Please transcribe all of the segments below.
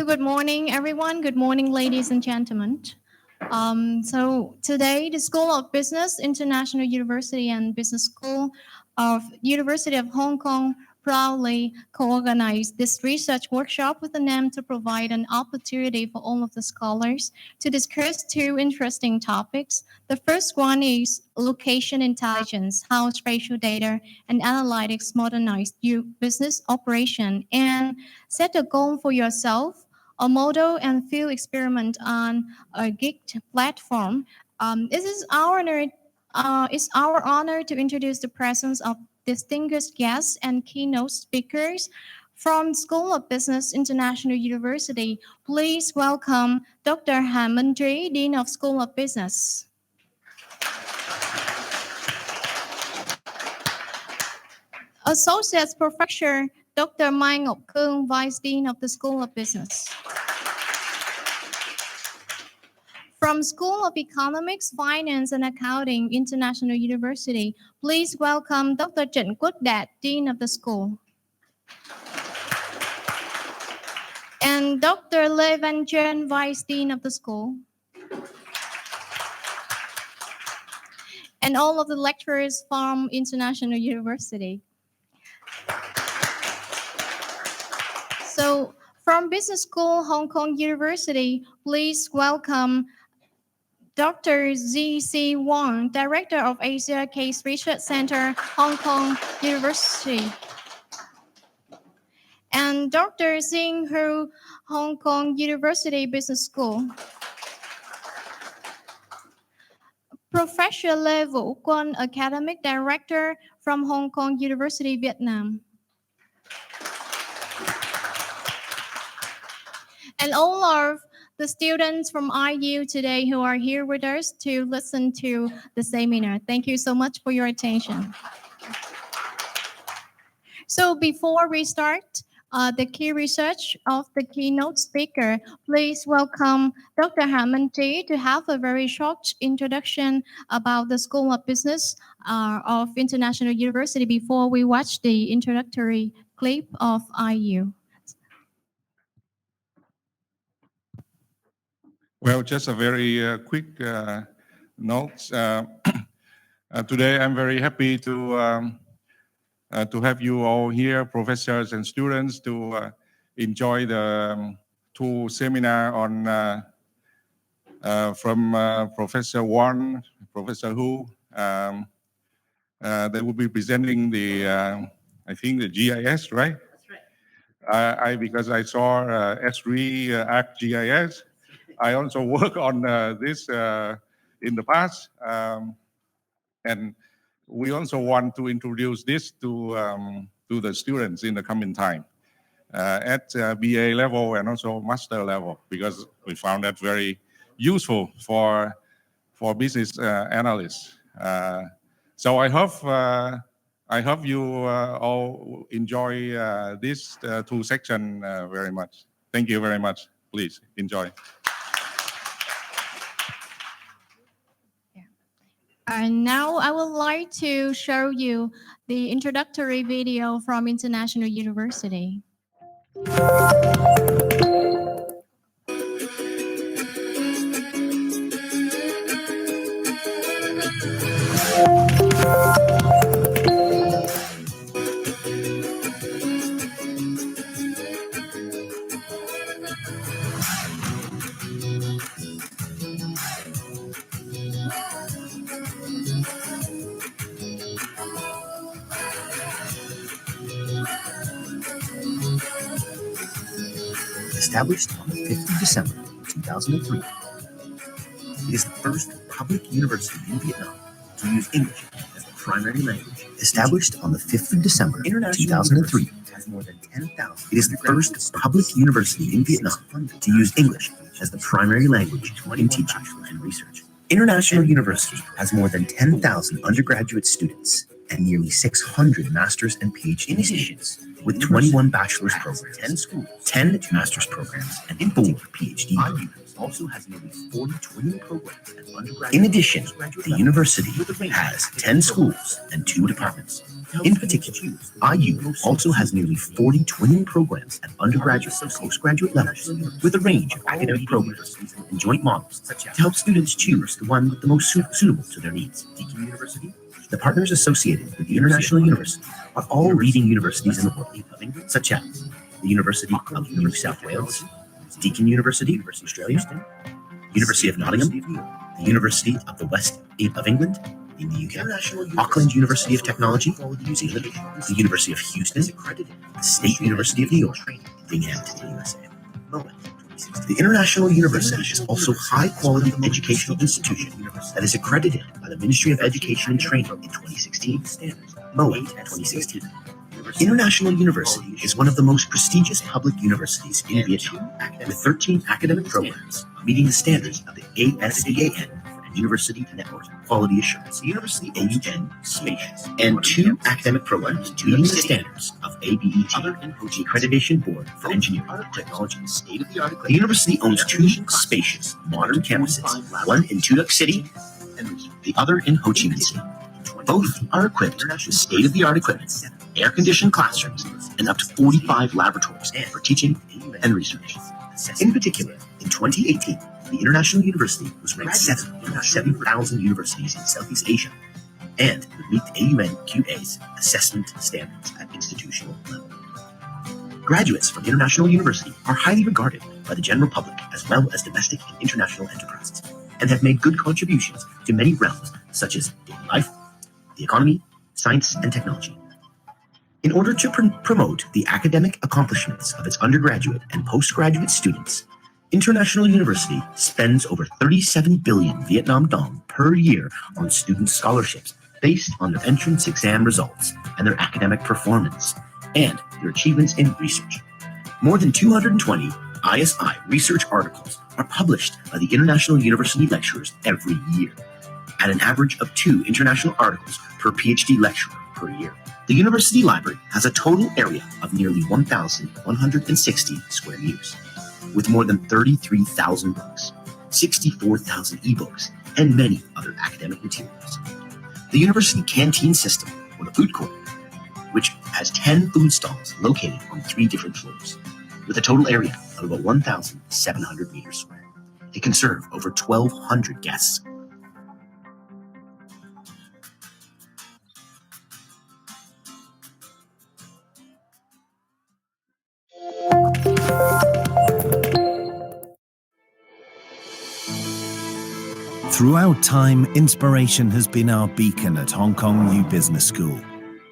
So good morning, everyone. Good morning, ladies and gentlemen. So today, the School of Business, International University and Business School of University of Hong Kong proudly co-organized this research workshop with the aim to provide an opportunity for all of the scholars to discuss two interesting topics. The first one is location intelligence, how spatial data and analytics modernize your business operation, and set a goal for yourself, a model and field experiment on a gig platform. It's our honor to introduce the presence of distinguished guests and keynote speakers from School of Business International University. Please welcome Dr. Han Tri, Dean of School of Business. Associate Professor Dr. Mai Ngọc Cương, Vice Dean of the School of Business. From School of Economics, Finance and Accounting, International University, please welcome Dr. Trịnh Quốc Đạt, Dean of the school. And Dr. Lê Văn Trân, Vice Dean of the school. And all of the lecturers from International University. So, from Business School, Hong Kong University, please welcome Dr. Zhixi Wan, Director of Asia Case Research Center, Hong Kong University. And Dr. Xing, Hong Kong University Business School. Professor Lê Vũ Quân, Academic Director from Hong Kong University, Vietnam. And all of the students from IU today who are here with us to listen to the seminar. Thank you so much for your attention. So before we start the key research of the keynote speaker, please welcome Dr. Han Tri to have a very short introduction about the School of Business of International University before we watch the introductory clip of IU. Well, just a very quick note. Today, I'm very happy to have you all here, professors and students, to enjoy the two seminar on from Professor Wan, Professor Hu. They will be presenting the, I think the GIS, right? That's right. Because I saw S3 ArcGIS. I also work on this in the past, and we also want to introduce this to the students in the coming time at BA level and also master level, because we found that very useful for business analysts. So I hope you all enjoy this two section very much. Thank you very much. Please enjoy. And now I would like to show you the introductory video from International University. Established on the 5th of December, 2003. It is the first public university in Vietnam to use English as the primary language. Established on the 5th of December, 2003. Has more than 10,000. It is the first public university in Vietnam to use English as the primary language in teaching and research. International University has more than 10,000 undergraduate students and nearly 600 master's and PhD students. with 21 bachelor's programs, 10 schools, 10 master's programs, and 4 PhD programs. Also has nearly 40 twinning programs and undergraduate. In addition, the university has 10 schools and 2 departments. In particular, IU also has nearly 40 twinning programs at undergraduate and postgraduate levels with a range of academic programs and joint models to help students choose the one the most suitable to their needs. Deakin University. The partners associated with the International University are all leading universities in the world, such as the University of New South Wales, Deakin University, Australia, University of Nottingham, the University of the West of England in the UK, Auckland University of Technology, New Zealand, the University of Houston, the State University of New York, Binghamton, USA. The International University is also a high-quality educational institution that is accredited by the Ministry of Education and Training in 2016, MOA 2016. International University is one of the most prestigious public universities in Vietnam, with 13 academic programs meeting the standards of the ASEAN and University Network Quality Assurance, University AUN Spatial, and 2 academic programs meeting the standards of ABET, the Accreditation Board for Engineering Technology. The university owns 2 spacious, modern campuses, one in Tuduc City and the other in Ho Chi Minh City. Both are equipped with state-of-the-art equipment, air-conditioned classrooms, and up to 45 laboratories for teaching and research. In particular, in 2018, the International University was ranked 7th out of 7,000 universities in Southeast Asia and would meet the AUN-QA's assessment standards at institutional level. Graduates from International University are highly regarded by the general public as well as domestic and international enterprises and have made good contributions to many realms such as daily life, the economy, science, and technology. In order to promote the academic accomplishments of its undergraduate and postgraduate students, International University spends over 37 billion Vietnam dong per year on student scholarships based on their entrance exam results and their academic performance, and their achievements in research. More than 220 ISI research articles are published by the International University lecturers every year, at an average of 2 international articles per PhD lecturer per year. The university library has a total area of nearly 1,160 square meters, with more than 33,000 books, 64,000 ebooks, and many other academic materials. The university canteen system, or the food court, which has 10 food stalls located on 3 different floors, with a total area of about 1,700 meters square. It can serve over 1,200 guests. Throughout time, inspiration has been our beacon at HKU Business School.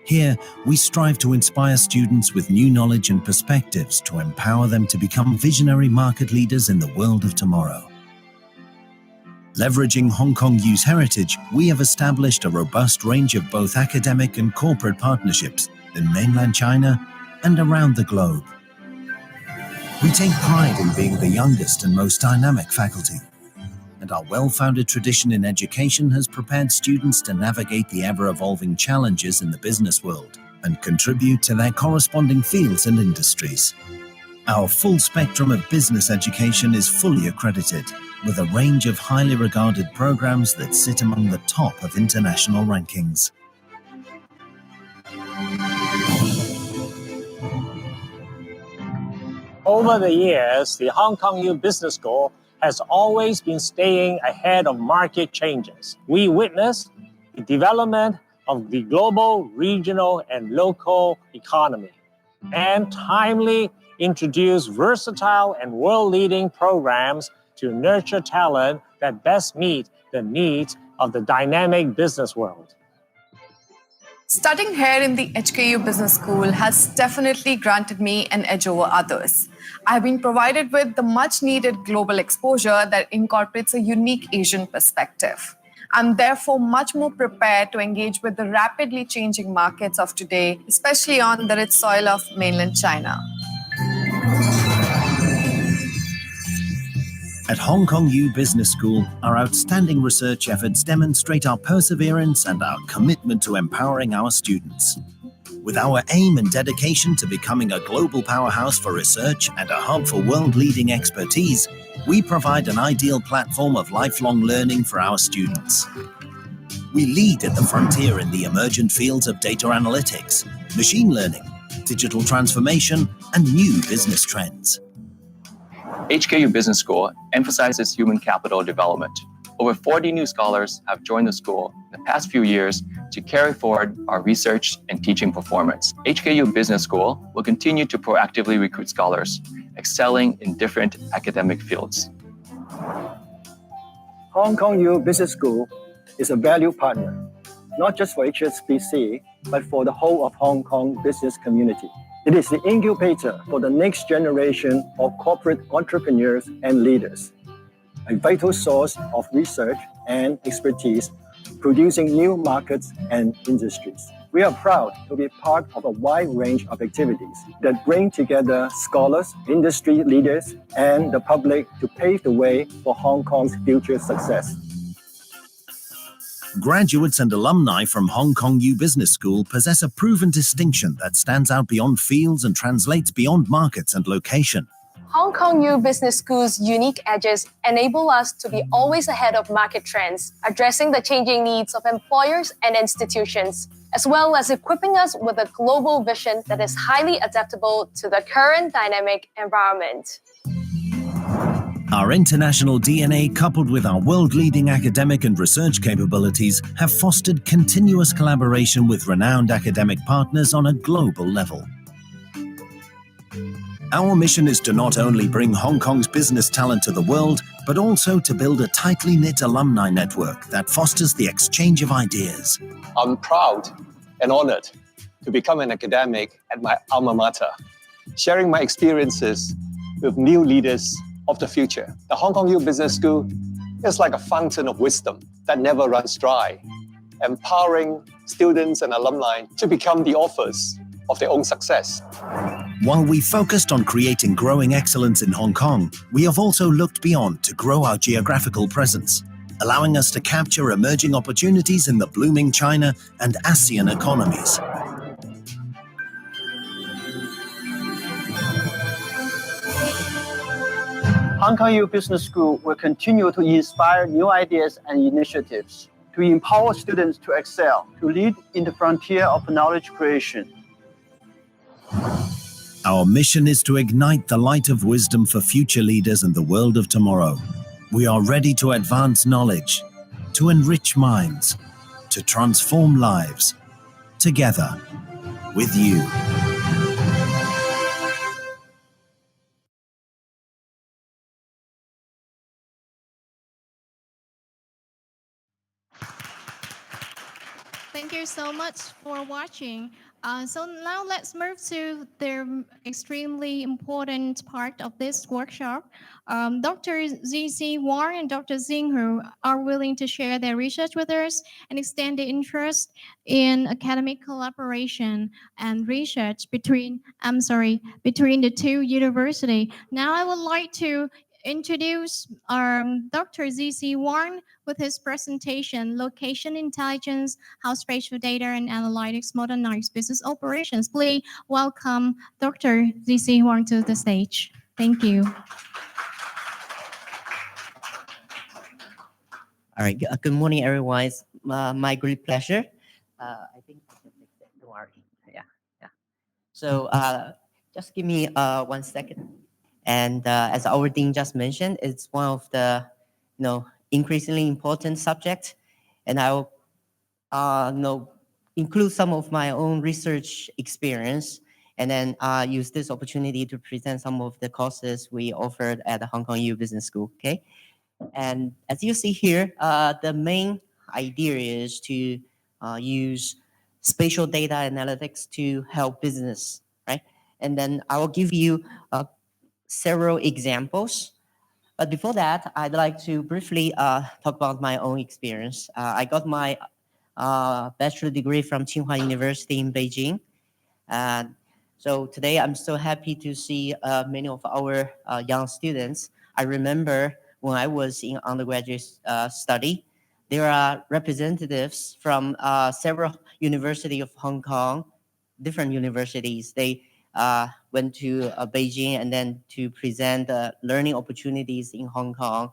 Here, we strive to inspire students with new knowledge and perspectives to empower them to become visionary market leaders in the world of tomorrow. Leveraging HKU's heritage, we have established a robust range of both academic and corporate partnerships in mainland China and around the globe. We take pride in being the youngest and most dynamic faculty, and our well-founded tradition in education has prepared students to navigate the ever-evolving challenges in the business world and contribute to their corresponding fields and industries. Our full spectrum of business education is fully accredited, with a range of highly regarded programs that sit among the top of international rankings. Over the years, the HKU Business School has always been staying ahead of market changes. We witnessed the development of the global, regional, and local economy, and timely introduced versatile and world-leading programs to nurture talent that best meet the needs of the dynamic business world. Studying here in the HKU Business School has definitely granted me an edge over others. I have been provided with the much-needed global exposure that incorporates a unique Asian perspective. I'm therefore much more prepared to engage with the rapidly changing markets of today, especially on the rich soil of mainland China. At HKU Business School, our outstanding research efforts demonstrate our perseverance and our commitment to empowering our students. With our aim and dedication to becoming a global powerhouse for research and a hub for world-leading expertise, we provide an ideal platform of lifelong learning for our students. We lead at the frontier in the emergent fields of data analytics, machine learning, digital transformation, and new business trends. HKU Business School emphasizes human capital development. Over 40 new scholars have joined the school in the past few years to carry forward our research and teaching performance. HKU Business School will continue to proactively recruit scholars, excelling in different academic fields. Hong Kong U Business School is a value partner, not just for HSBC, but for the whole of Hong Kong business community. It is the incubator for the next generation of corporate entrepreneurs and leaders, a vital source of research and expertise, producing new markets and industries. We are proud to be part of a wide range of activities that bring together scholars, industry leaders, and the public to pave the way for Hong Kong's future success. Graduates and alumni from Hong Kong U Business School possess a proven distinction that stands out beyond fields and translates beyond markets and location. Hong Kong U Business School's unique edges enable us to be always ahead of market trends, addressing the changing needs of employers and institutions, as well as equipping us with a global vision that is highly adaptable to the current dynamic environment. Our international DNA, coupled with our world-leading academic and research capabilities, have fostered continuous collaboration with renowned academic partners on a global level. Our mission is to not only bring Hong Kong's business talent to the world, but also to build a tightly knit alumni network that fosters the exchange of ideas. I'm proud and honored to become an academic at my alma mater, sharing my experiences with new leaders of the future. The Hong Kong U Business School is like a fountain of wisdom that never runs dry, empowering students and alumni to become the authors of their own success. While we focused on creating growing excellence in Hong Kong, we have also looked beyond to grow our geographical presence, allowing us to capture emerging opportunities in the blooming China and ASEAN economies. Hong Kong U Business School will continue to inspire new ideas and initiatives, to empower students to excel, to lead in the frontier of knowledge creation. Our mission is to ignite the light of wisdom for future leaders and the world of tomorrow. We are ready to advance knowledge, to enrich minds, to transform lives, together with you. Thank you so much for watching. So now let's move to the extremely important part of this workshop. Dr. Zhixi Wan and Dr. Xing, who are willing to share their research with us and extend the interest in academic collaboration and research between the two universities. Now I would like to introduce Dr. Zhixi Wan with his presentation, Location Intelligence, How Spatial Data and Analytics Modernize Business Operations. Please welcome Dr. Zhixi Wan to the stage. Thank you. All right, good morning, everyone. It's my great pleasure. I think I can fix it. Don't worry. Yeah. So just give me 1 second. And as our dean just mentioned, it's one of the increasingly important subjects, and I'll include some of my own research experience, and then use this opportunity to present some of the courses we offered at the Hong Kong U Business School. Okay, and as you see here, the main idea is to use spatial data analytics to help business, right? And then I will give you several examples. But before that, I'd like to briefly talk about my own experience. I got my bachelor degree from Tsinghua University in Beijing. So today, I'm so happy to see many of our young students. I remember when I was in undergraduate study, there are representatives from several universities of Hong Kong different universities. They went to Beijing and then to present learning opportunities in Hong Kong.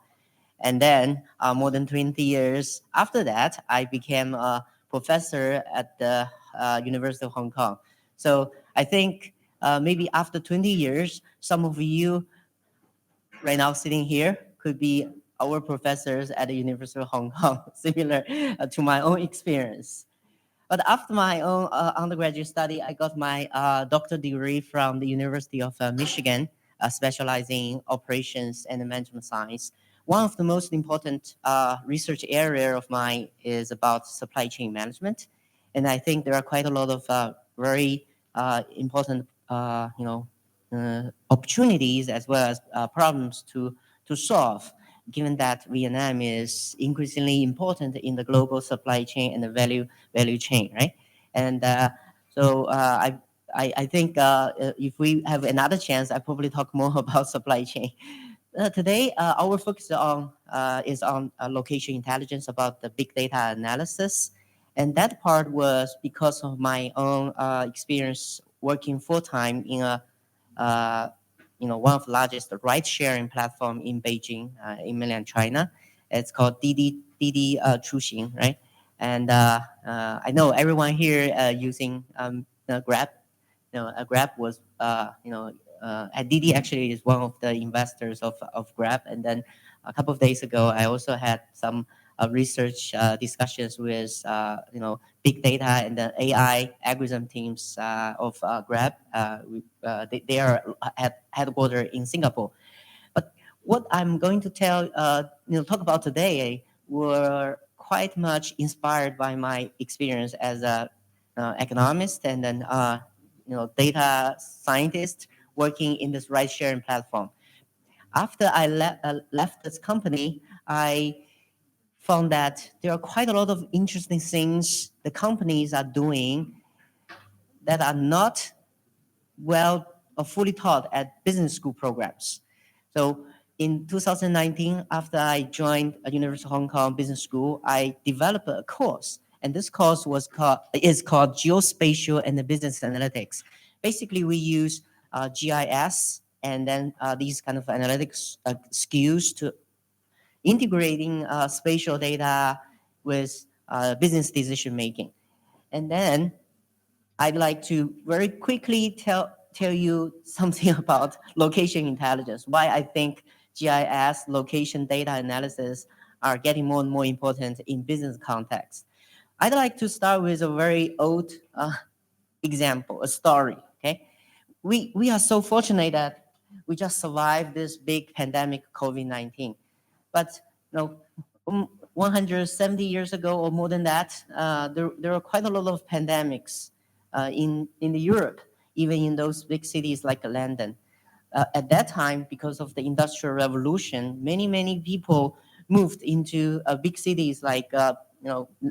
And then more than 20 years after that, I became a professor at the University of Hong Kong. So I think maybe after 20 years, some of you right now sitting here could be our professors at the University of Hong Kong, similar to my own experience. But after my own undergraduate study, I got my doctorate degree from the University of Michigan, specializing in operations and management science. One of the most important research area of mine is about supply chain management. And I think there are quite a lot of very important, opportunities as well as problems to solve, given that Vietnam is increasingly important in the global supply chain and the value chain, right? And I think if we have another chance, I probably talk more about supply chain. Today, our focus is on location intelligence, about the big data analysis. And that part was because of my own experience working full-time in a one of the largest ride-sharing platform in Beijing, in mainland China. It's called Didi Chuxing, right? And I know everyone here using Grab. Grab was, Didi actually is one of the investors of Grab. And then a couple of days ago, I also had some research discussions with big data and the AI algorithm teams of Grab. They are at headquarters in Singapore. But what I'm going to talk about today were quite much inspired by my experience as a economist and then data scientist working in this ride-sharing platform. After I left this company, I found that there are quite a lot of interesting things the companies are doing that are not well or fully taught at business school programs. So in 2019, after I joined a University of Hong Kong Business School, I developed a course, and this course is called Geospatial and the Business Analytics. Basically, we use GIS and then these kind of analytics skills to integrating spatial data with business decision making. And then I'd like to very quickly tell you something about location intelligence, why I think GIS, location data analysis, are getting more and more important in business context. I'd like to start with a very old example, a story. Okay, we are so fortunate that we just survived this big pandemic, COVID-19. But 170 years ago or more than that, there were quite a lot of pandemics in Europe, even in those big cities like London. At that time, because of the Industrial Revolution, many people moved into big cities like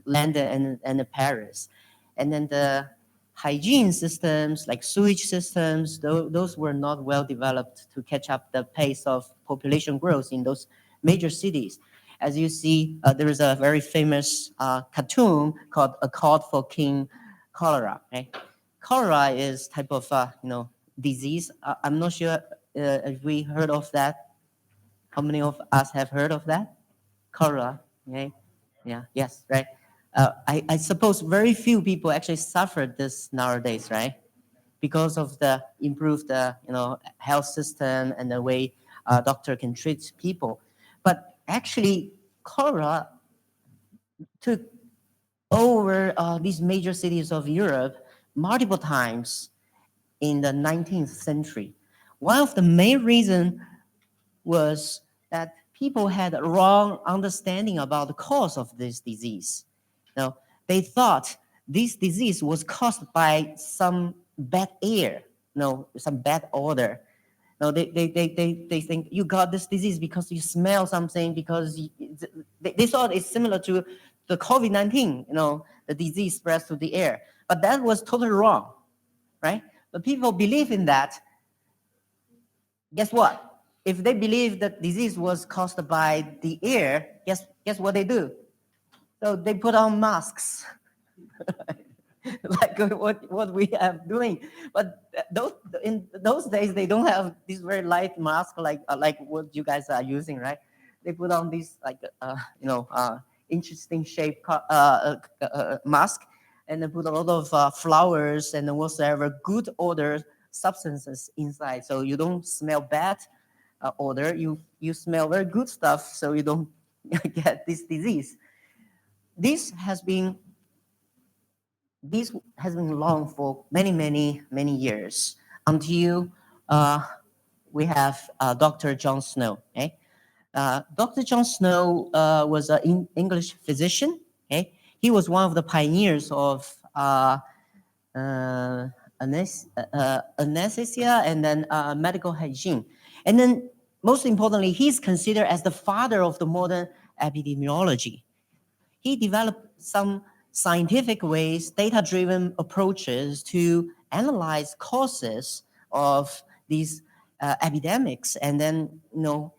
London and Paris. And then the hygiene systems, like sewage systems, those were not well developed to catch up the pace of population growth in those major cities. As you see, there is a very famous cartoon called A Call for King Cholera. Okay? Cholera is type of disease. I'm not sure if we heard of that. How many of us have heard of that? Cholera. Okay? Yeah. Yes. Right. I suppose very few people actually suffered this nowadays, right? Because of the improved health system and the way doctor can treat people. But actually, cholera took over these major cities of Europe multiple times in the 19th century. One of the main reasons was that people had a wrong understanding about the cause of this disease. Now, they thought this disease was caused by some bad air, some bad odor. No, they think you got this disease because you smell something, because they thought it's similar to the COVID-19, the disease spreads through the air. But that was totally wrong, right? But people believe in that. Guess what? If they believe that disease was caused by the air, guess what they do? So they put on masks. like what we have doing. But those in those days they don't have this very light mask like what you guys are using, right? They put on this like interesting shape mask, and then put a lot of flowers and whatsoever good odor substances inside, so you don't smell bad odor. You smell very good stuff, so you don't get this disease. This has been long for many years until we have Dr. John Snow. Okay? Dr. John Snow was an English physician. Okay? He was one of the pioneers of anesthesia and then medical hygiene. And then most importantly, he's considered as the father of the modern epidemiology. He developed some scientific ways, data-driven approaches to analyze causes of these epidemics, and then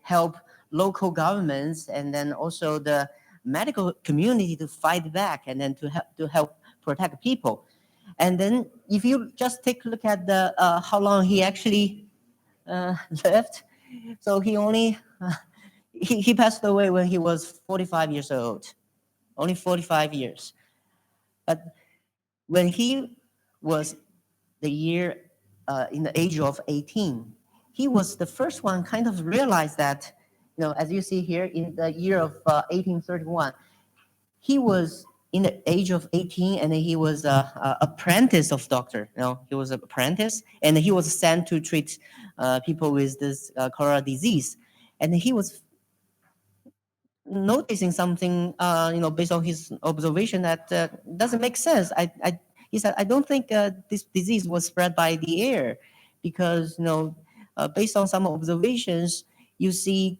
help local governments and then also the medical community to fight back and then to help protect people. And then if you just take a look at the how long he actually lived, so he only he passed away when he was 45 years old. Only 45 years. But when he was in the age of 18, he was the first one kind of realized that, as you see here in the year of 1831, he was in the age of 18 and he was an apprentice of doctor. He was an apprentice and he was sent to treat people with this cholera disease. And he was noticing something, based on his observation that doesn't make sense. He said, I don't think this disease was spread by the air, because based on some observations, you see,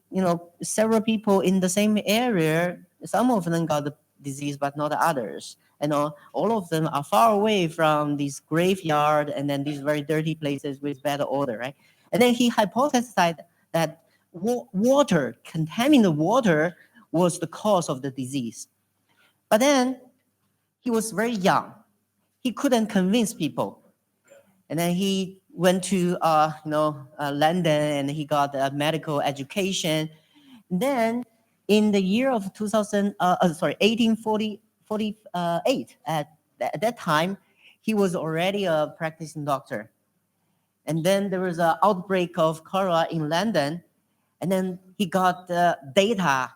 several people in the same area. Some of them got the disease, but not others. And all of them are far away from this graveyard and then these very dirty places with bad odor, right? And then he hypothesized that water, contaminated water, was the cause of the disease. But then he was very young. He couldn't convince people. And then he went to London and he got a medical education. And then in the year of 1848, at that time, he was already a practicing doctor. And then there was an outbreak of cholera in London. And then he got the data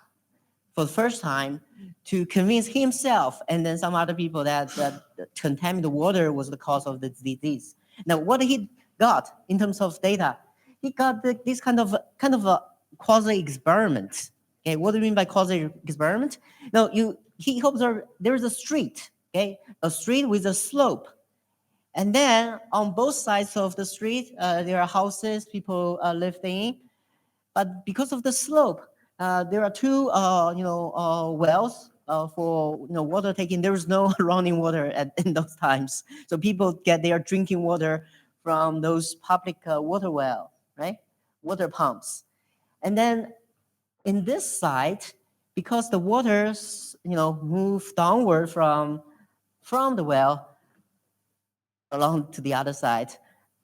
for the first time to convince himself and then some other people that contaminated water was the cause of the disease. Now, what he got in terms of data, he got this kind of a quasi experiment. Okay, what do you mean by quasi experiment? Now, he observed there is a street, okay, a street with a slope, and then on both sides of the street there are houses people live in, but because of the slope, there are two wells for water taking. There is no running water in those times, so people get their drinking water from those public water well, right? Water pumps. And then in this side, because the waters move downward from the well along to the other side,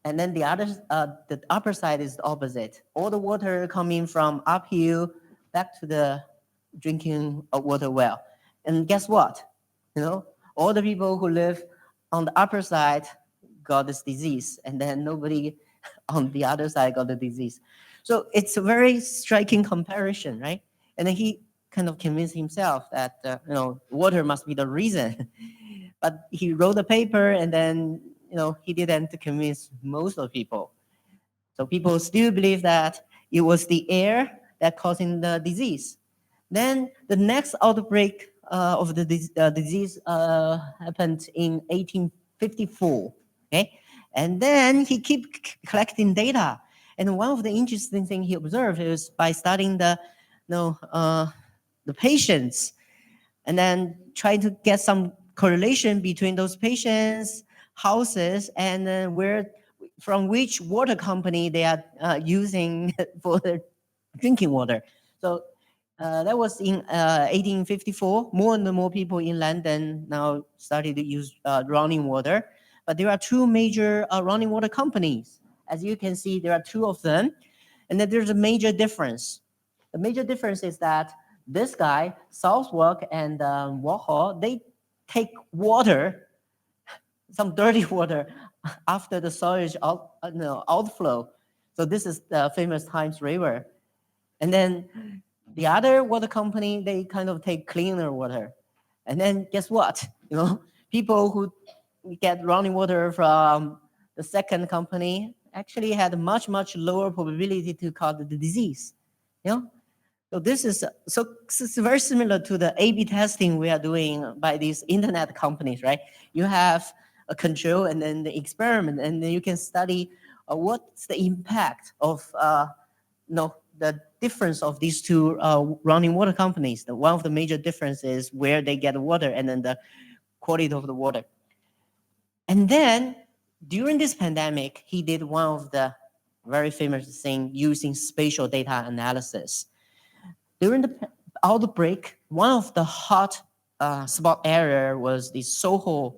and then the upper side is the opposite. All the water coming from uphill back to the drinking water well. And guess what? All the people who live on the upper side got this disease, and then nobody on the other side got the disease. So it's a very striking comparison, right? And then he kind of convinced himself that water must be the reason. But he wrote a paper, and then he didn't convince most of the people. So people still believe that it was the air that causing the disease. Then the next outbreak of the disease happened in 1854. Okay, and then he kept collecting data. And one of the interesting things he observed is by studying the patients, and then trying to get some correlation between those patients, houses, and from which water company they are using for their drinking water. So That was in 1854. More and more people in London now started to use running water. But there are two major running water companies. As you can see, there are two of them. And then there's a major difference. The major difference is that this guy, Southwark and Walhall, they take water, some dirty water, after the sewage outflow. So this is the famous Thames River. And then the other water company, they kind of take cleaner water. And then guess what? People who get running water from the second company actually had much, much lower probability to cause the disease. So this is very similar to the A/B testing we are doing by these internet companies, right? You have a control and then the experiment, and then you can study what's the impact of the difference of these two running water companies. One of the major differences is where they get water and then the quality of the water. And then during this pandemic, he did one of the very famous things using spatial data analysis. During the outbreak, one of the hot spot area was the Soho.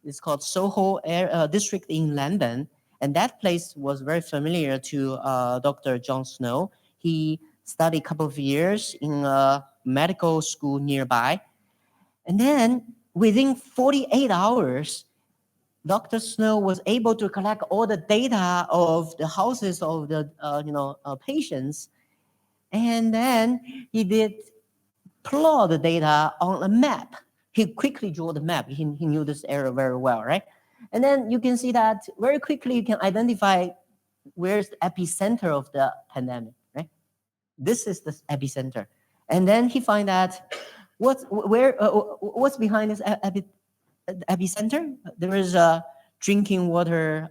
It's called Soho district in London. And that place was very familiar to Dr. John Snow. He studied a couple of years in a medical school nearby. And then within 48 hours, Dr. Snow was able to collect all the data of the houses of the patients. And then he did plot the data on a map. He quickly drew the map. He knew this area very well, right? And then you can see that very quickly you can identify where's the epicenter of the pandemic, right? This is the epicenter. And then he find that what's behind this epicenter? There is a drinking water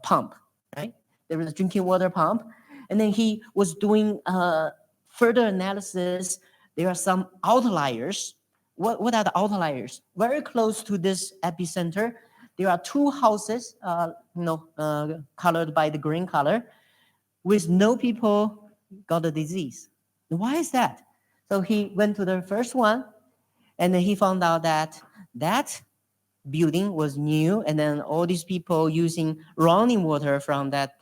pump, right? There is a drinking water pump. And then he was doing further analysis. There are some outliers. What are the outliers? Very close to this epicenter, there are two houses, colored by the green color, with no people got the disease. Why is that? So he went to the first one, and then he found out that that building was new, and then all these people using running water from that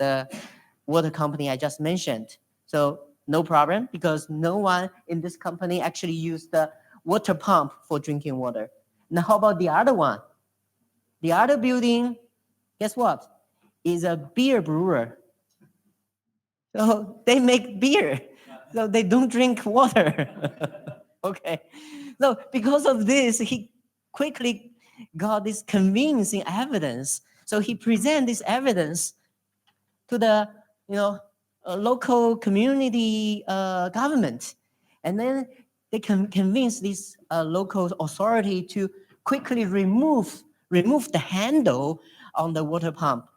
water company I just mentioned. So no problem, because no one in this company actually used the water pump for drinking water. Now, how about the other one? The other building, guess what? Is a beer brewer. So they make beer. So they don't drink water. Okay. So because of this, he quickly got this convincing evidence. So he presented this evidence to the local community government, and then they can convince this local authority to quickly remove the handle on the water pump.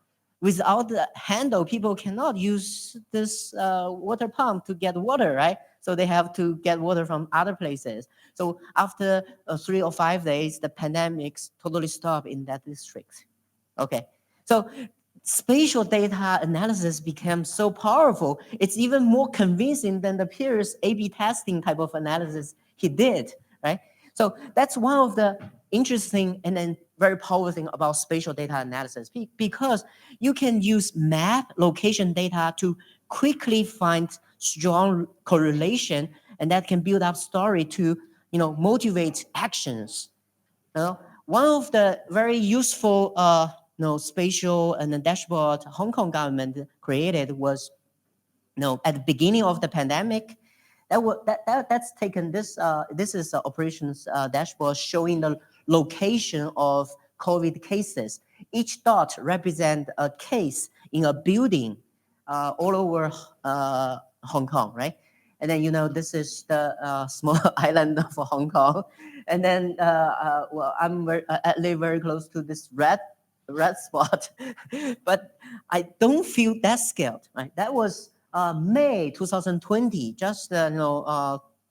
Without the handle, people cannot use this water pump to get water, right? So they have to get water from other places. So after 3 or 5 days, the pandemics totally stopped in that district. Okay, so spatial data analysis became so powerful, it's even more convincing than the previous A/B testing type of analysis he did, right? So that's one of the interesting and then very powerful thing about spatial data analysis, because you can use map location data to quickly find strong correlation, and that can build up story to motivate actions. One of the very useful spatial and the dashboard Hong Kong government created was at the beginning of the pandemic. That's taken this is the operations dashboard showing the location of COVID cases. Each dot represents a case in a building all over Hong Kong, right? And then this is the small island of Hong Kong, and then I live very close to this red spot, but I don't feel that scared. Right? That was May 2020, just 2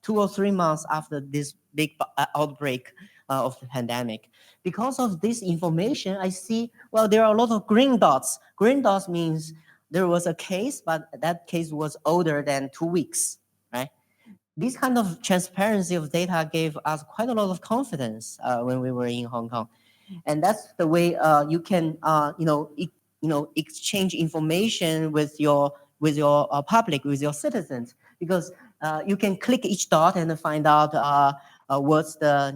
or 3 months after this big outbreak of the pandemic. Because of this information, I see, there are a lot of green dots. Green dots means there was a case, but that case was older than 2 weeks, right? this kind of transparency of data gave us quite a lot of confidence when we were in Hong Kong, and that's the way you can exchange information with your public, with your citizens, because you can click each dot and find out what's the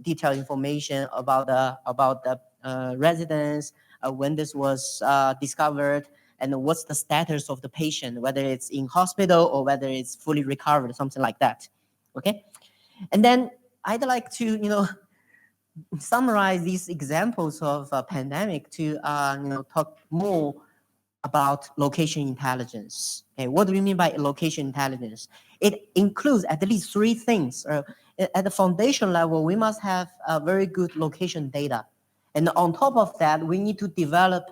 detailed information about the residents, when this was discovered, and what's the status of the patient, whether it's in hospital or whether it's fully recovered, something like that. Okay, and then I'd like to summarize these examples of pandemic to talk more about location intelligence. Okay, what do we mean by location intelligence? It includes at least three things. At the foundation level, we must have very good location data, and on top of that, we need to develop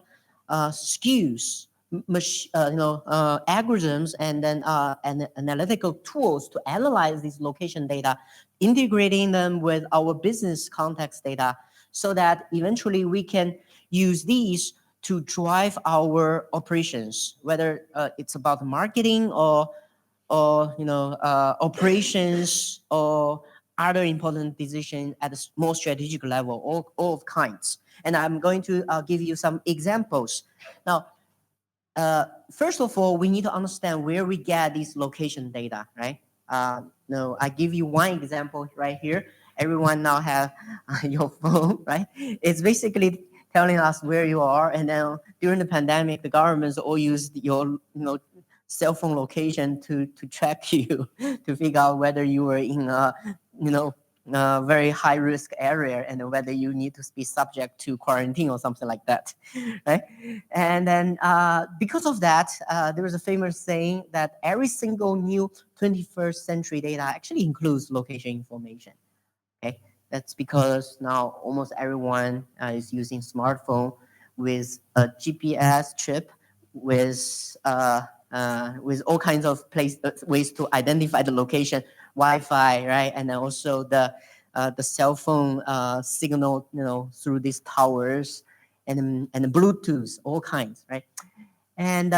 skills, algorithms, and then analytical tools to analyze this location data, integrating them with our business context data, so that eventually we can use these to drive our operations, whether it's about marketing or operations or other important decisions at a more strategic level, all of kinds. And I'm going to give you some examples. Now, first of all, we need to understand where we get these location data, right? I give you one example right here. Everyone now have your phone, right? It's basically telling us where you are. And then during the pandemic, the governments all used your cell phone location to track you, to figure out whether you were in a very high risk area and whether you need to be subject to quarantine or something like that, right? And then because of that, there was a famous saying that every single new 21st century data actually includes location information. Okay, that's because now almost everyone is using smartphone with a GPS chip with all kinds of ways to identify the location, Wi-Fi, right, and then also the cell phone signal, through these towers, and Bluetooth, all kinds, right? And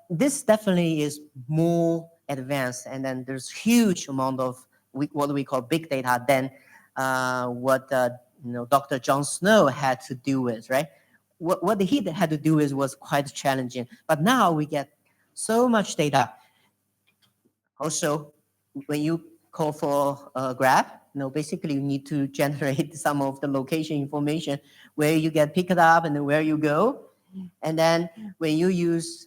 this definitely is more advanced, and then there's huge amount of what we call big data than what Dr. John Snow had to do with, right? What he had to do with was quite challenging, but now we get so much data. Also, when you call for Grab, basically you need to generate some of the location information, where you get picked up and where you go. And then when you use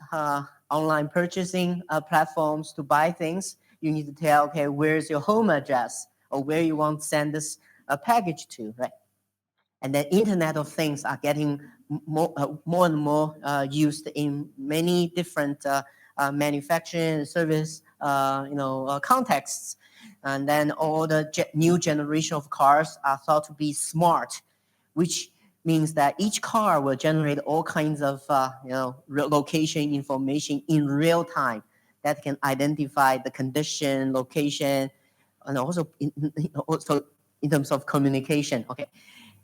online purchasing platforms to buy things, you need to tell, okay, where's your home address, or where you want to send this package to, right? And then Internet of Things are getting more and more used in many different manufacturing service contexts. And then all the new generation of cars are thought to be smart, which means that each car will generate all kinds of location information in real time that can identify the condition, location, and also in terms of communication. Okay,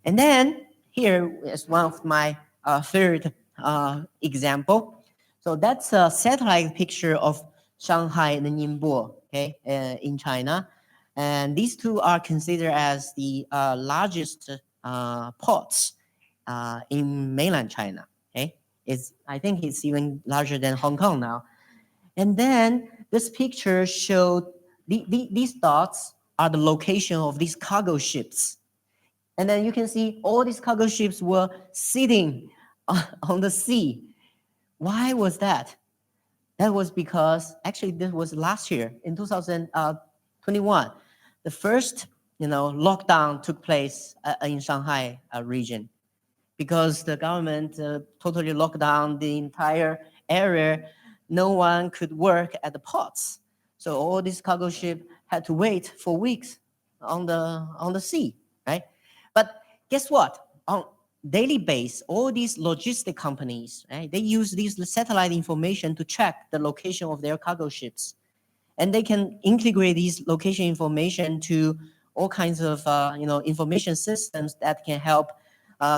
and then here is one of my third example. So that's a satellite picture of Shanghai and Ningbo, okay, in China, and these two are considered as the largest ports in mainland China. Okay, I think it's even larger than Hong Kong now. And then this picture showed these dots are the location of these cargo ships. And then you can see all these cargo ships were sitting on the sea. Why was that? That was because actually this was last year in 2021. The first lockdown took place in Shanghai region, because the government totally locked down the entire area. No one could work at the ports. So all these cargo ships had to wait for weeks on the sea, right? But guess what? On daily basis, all these logistic companies, right, they use these satellite information to track the location of their cargo ships. And they can integrate these location information to all kinds of information systems that can help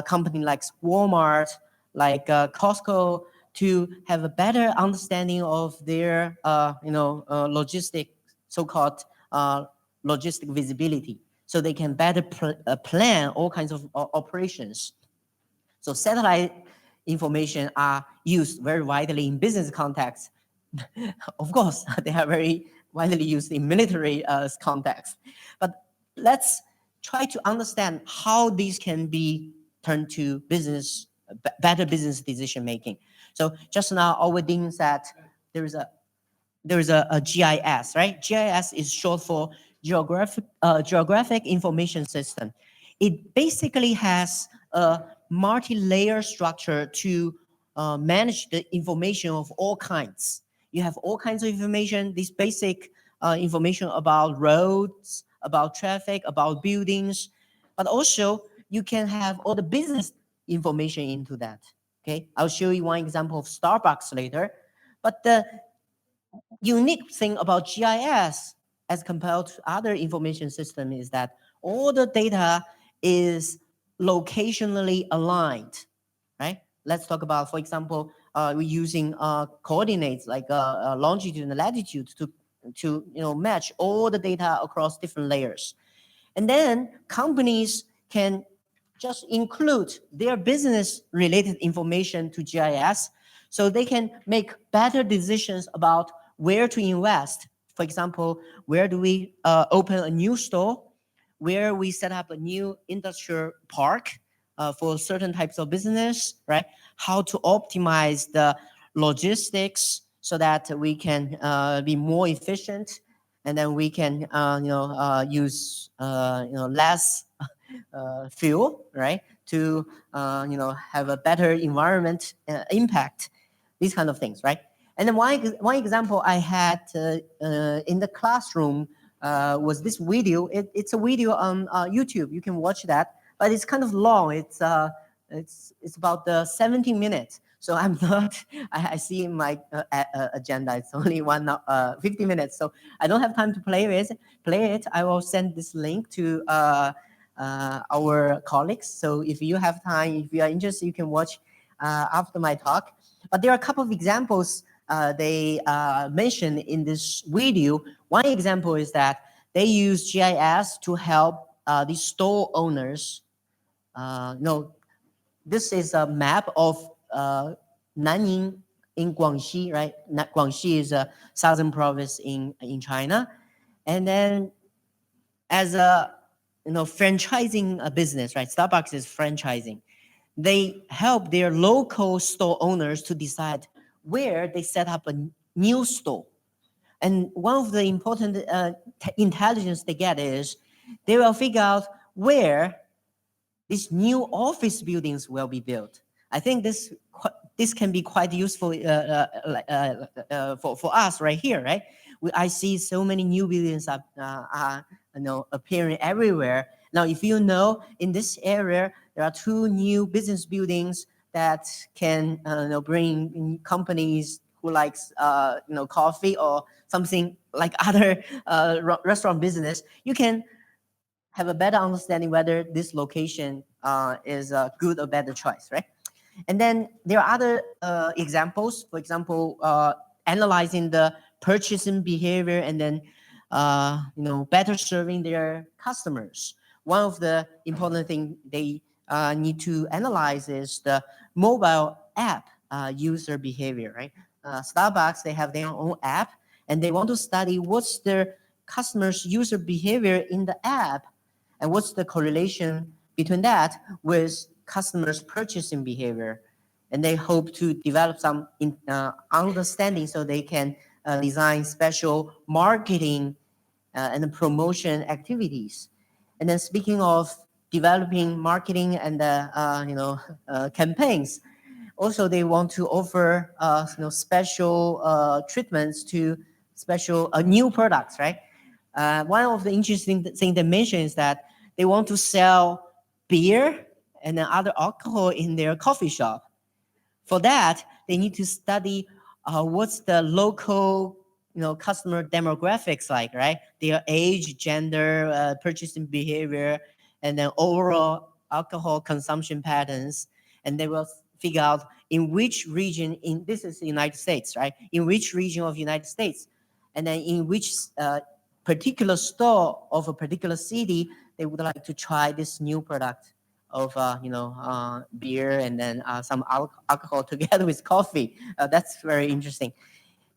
companies like Walmart, like Costco, to have a better understanding of their logistic so-called logistic visibility, so they can better plan all kinds of operations. So satellite information are used very widely in business contexts. Of course, they are very widely used in military context. But let's try to understand how these can be turned to business, better business decision making. So just now, our dean said there is a GIS, right? GIS is short for Geographic Information System. It basically has a multi-layer structure to manage the information of all kinds. You have all kinds of information, this basic information about roads, about traffic, about buildings, but also you can have all the business information into that. Okay, I'll show you one example of Starbucks later. But the unique thing about GIS as compared to other information systems is that all the data is locationally aligned, right? Let's talk about, for example, we're using coordinates like longitude and latitude to match all the data across different layers. And then companies can just include their business related information to GIS so they can make better decisions about where to invest. For example, where do we open a new store? Where we set up a new industrial park for certain types of business, right? How to optimize the logistics so that we can be more efficient, and then we can use less fuel, right? To have a better environment impact, these kind of things, right? And then one example I had in the classroom was this video. It's a video on YouTube. You can watch that, but it's kind of long. It's about 17 minutes. So I'm not. I see in my agenda it's only 50 minutes. So I don't have time to play it. I will send this link to our colleagues. So if you have time, if you are interested, you can watch after my talk. But there are a couple of examples they mentioned in this video. One example is that they use GIS to help the store owners. This is a map of Nanning in Guangxi, right? Guangxi is a southern province in China. And then as a franchising a business, right? Starbucks is franchising. They help their local store owners to decide where they set up a new store. And one of the important intelligence they get is they will figure out where these new office buildings will be built. I think this can be quite useful for us right here, right? I see so many new buildings appearing everywhere. Now, if you know, in this area, there are 2 new business buildings that can bring companies who likes coffee or something like other restaurant business. You can have a better understanding whether this location is a good or better choice, right? And then there are other examples. For example, analyzing the purchasing behavior and then better serving their customers. One of the important things they need to analyze is the mobile app user behavior, right? Starbucks, they have their own app, and they want to study what's their customers' user behavior in the app, and what's the correlation between that with customers' purchasing behavior. And they hope to develop some understanding so they can design special marketing and promotion activities. And then speaking of developing marketing and campaigns, also they want to offer special treatments to special new products, right? One of the interesting things they mention is that they want to sell beer and then other alcohol in their coffee shop. For that, they need to study what's the local customer demographics like, right? Their age, gender, purchasing behavior, and then overall alcohol consumption patterns. And they will figure out in which region, this is the United States, right? In which region of the United States, and then in which particular store of a particular city, they would like to try this new product of beer and then some alcohol together with coffee. That's very interesting.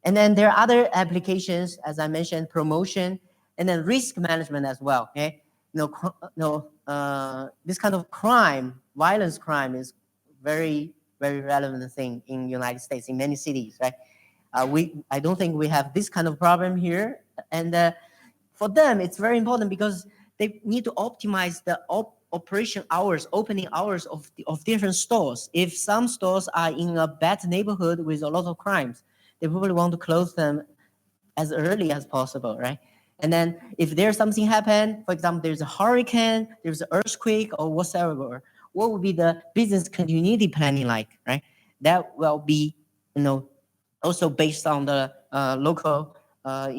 And then there are other applications, as I mentioned, promotion and then risk management as well. Okay, this kind of crime, violence crime, is very, very relevant thing in United States in many cities, right? I don't think we have this kind of problem here, and for them it's very important because they need to optimize the operation hours, opening hours of different stores. If some stores are in a bad neighborhood with a lot of crimes, they probably want to close them as early as possible, right? And then if there's something happen, for example, there's a hurricane, there's an earthquake or whatsoever, what would be the business continuity planning like, right? That will be, also based on the local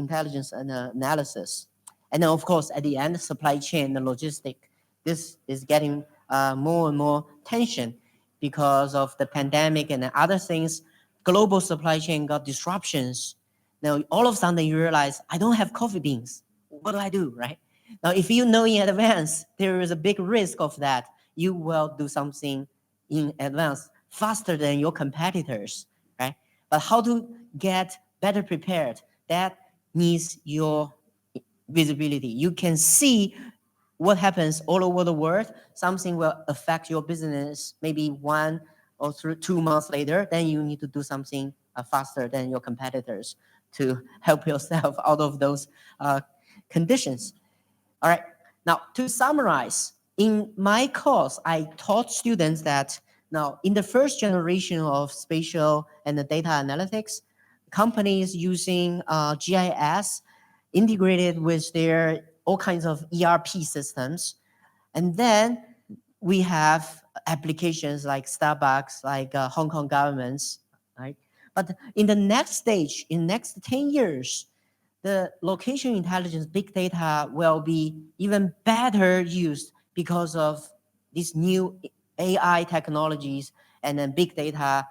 intelligence and analysis. And then of course, at the end, supply chain and logistic, this is getting more and more tension because of the pandemic and other things. Global supply chain got disruptions. Now, all of a sudden you realize, I don't have coffee beans. What do I do, right? Now, if you know in advance, there is a big risk of that, you will do something in advance faster than your competitors, right? But how to get better prepared, that needs your visibility. You can see what happens all over the world. Something will affect your business maybe 1 or 2 months later, then you need to do something faster than your competitors to help yourself out of those conditions. All right, now to summarize, in my course, I taught students that now in the first generation of spatial and the data analytics, companies using GIS integrated with their all kinds of ERP systems. And then we have applications like Starbucks, like Hong Kong governments, right? But in the next stage, in next 10 years, the location intelligence, big data will be even better used because of these new AI technologies and then big data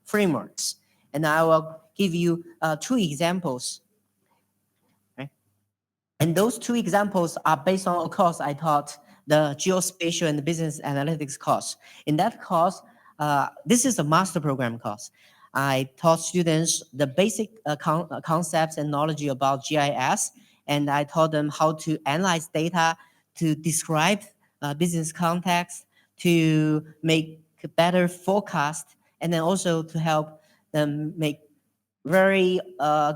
frameworks. And I will give you 2 examples. Right? And those 2 examples are based on a course I taught, the geospatial and business analytics course. In that course, this is a master program course. I taught students the basic concepts and knowledge about GIS, and I taught them how to analyze data, to describe business context, to make better forecast, and then also to help them make very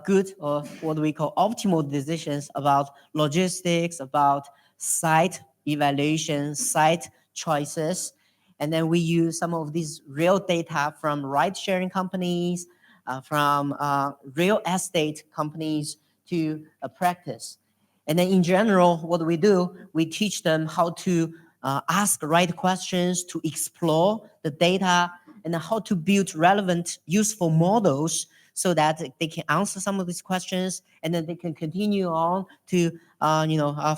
good, or what we call optimal decisions about logistics, about site evaluation, site choices. And then we use some of these real data from ride-sharing companies, from real estate companies to practice. And then in general, what we do, we teach them how to ask the right questions, to explore the data, and how to build relevant, useful models so that they can answer some of these questions, and then they can continue on to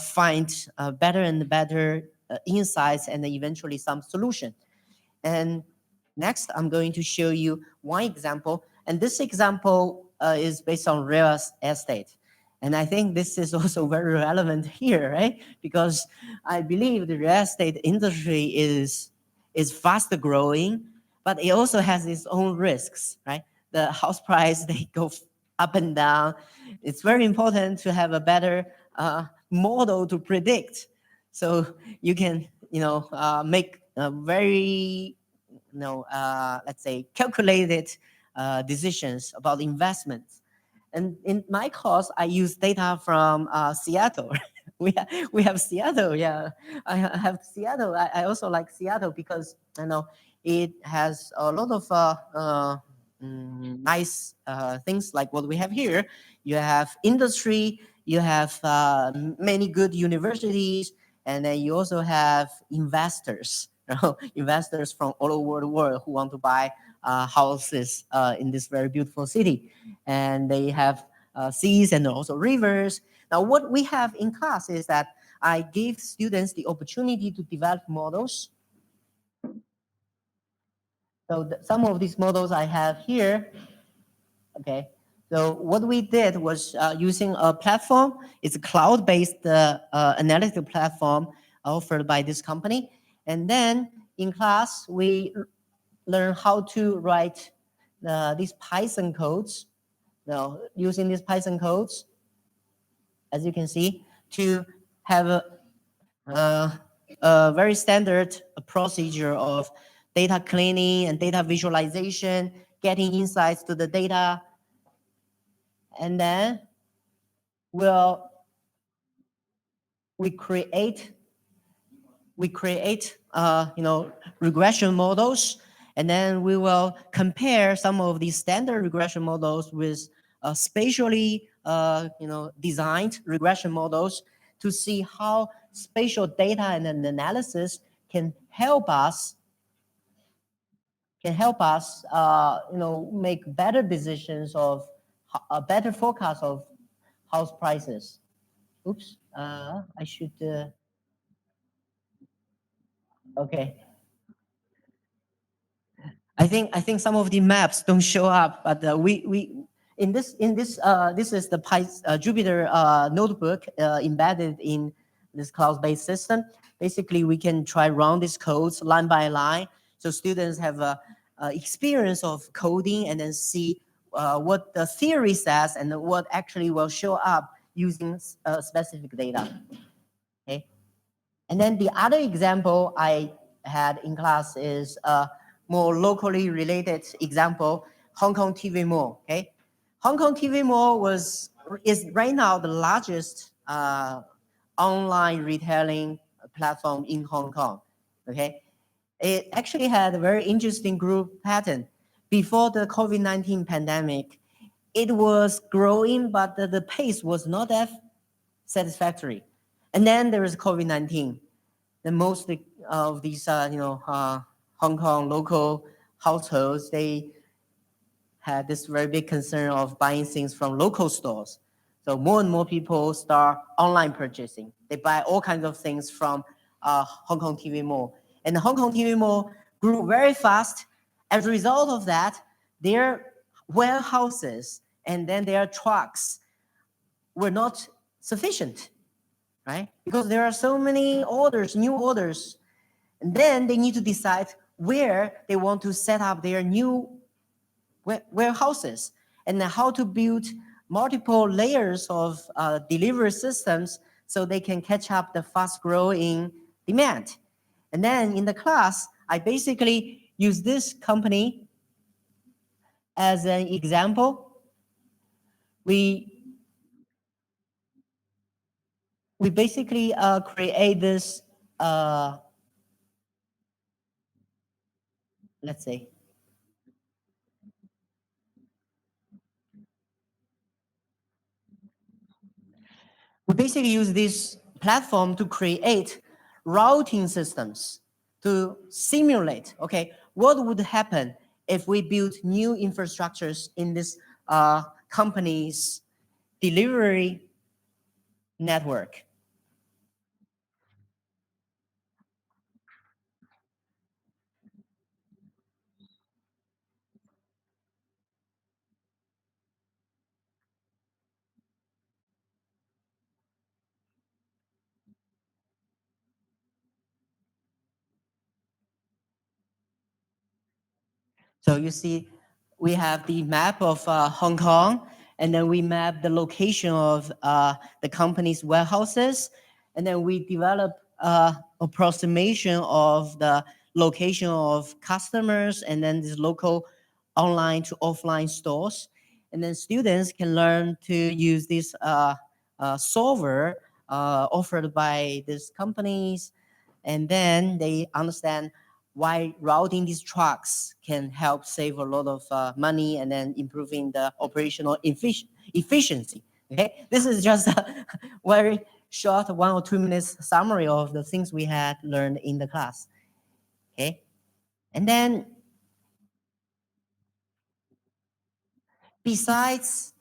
find better and better insights and eventually some solution. And next, I'm going to show you one example. And this example is based on real estate. And I think this is also very relevant here, right? Because I believe the real estate industry is fast growing, but it also has its own risks, right? The house price, they go up and down. It's very important to have a better model to predict. So you can, make a very, let's say, calculated decisions about investments. And in my course, I use data from Seattle. we have Seattle, yeah. I have Seattle. I also like Seattle because it has a lot of nice things like what we have here. You have industry, you have many good universities, and then you also have investors, investors from all over the world who want to buy houses in this very beautiful city. And they have seas and also rivers. Now, what we have in class is that I give students the opportunity to develop models. So some of these models I have here, okay. So what we did was using a platform. It's a cloud-based analytical platform offered by this company. And then in class, we learn how to write these Python codes. Now, using these Python codes, as you can see, to have a very standard procedure of data cleaning and data visualization, getting insights to the data, and then we create regression models, and then we will compare some of these standard regression models with spatially designed regression models to see how spatial data and an analysis can help us make better decisions of a better forecast of house prices. Oops, I should. Okay. I think some of the maps don't show up, but we this is the Jupyter notebook embedded in this cloud-based system. Basically, we can try run these codes line by line, so students have a experience of coding and then see what the theory says and what actually will show up using specific data. Okay, and then the other example I had in class is more locally related example, Hong Kong TV Mall. Okay, Hong Kong TV Mall is right now the largest online retailing platform in Hong Kong. Okay, it actually had a very interesting growth pattern. Before the COVID-19 pandemic, it was growing, but the pace was not that satisfactory. And then there was COVID-19. And most of these, Hong Kong local households, they had this very big concern of buying things from local stores. So more and more people start online purchasing. They buy all kinds of things from Hong Kong TV Mall. And the Hong Kong TV Mall grew very fast. As a result of that, their warehouses and then their trucks were not sufficient, right? Because there are so many orders, new orders. And then they need to decide where they want to set up their new warehouses and how to build multiple layers of delivery systems so they can catch up the fast growing demand. And then in the class, I basically use this company as an example. We basically create this, let's say, we basically use this platform to create routing systems to simulate, okay, what would happen if we build new infrastructures in this company's delivery network. So you see, we have the map of Hong Kong, and then we map the location of the company's warehouses, and then we develop approximation of the location of customers, and then these local online to offline stores. And then students can learn to use this solver offered by these companies, and then they understand why routing these trucks can help save a lot of money and then improving the operational efficiency. Okay, this is just a very short 1 or 2 minutes summary of the things we had learned in the class. Okay, and then besides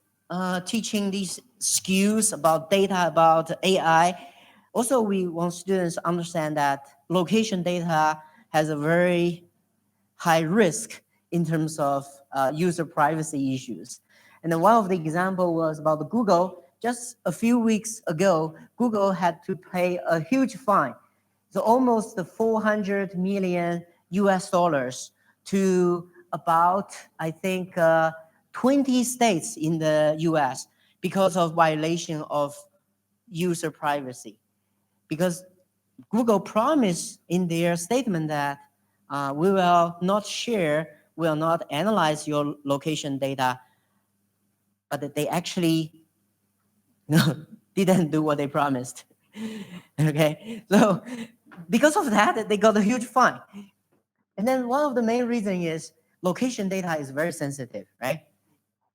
teaching these skills about data, about AI, also we want students to understand that location data has a very high risk in terms of user privacy issues. And then one of the example was about the Google. Just a few weeks ago, Google had to pay a huge fine, so almost 400 million US dollars to about, I think, 20 states in the US because of violation of user privacy. Because Google promised in their statement that we will not share, will not analyze your location data, but they actually didn't do what they promised. Okay, so because of that, they got a huge fine. And then one of the main reasons is location data is very sensitive, right?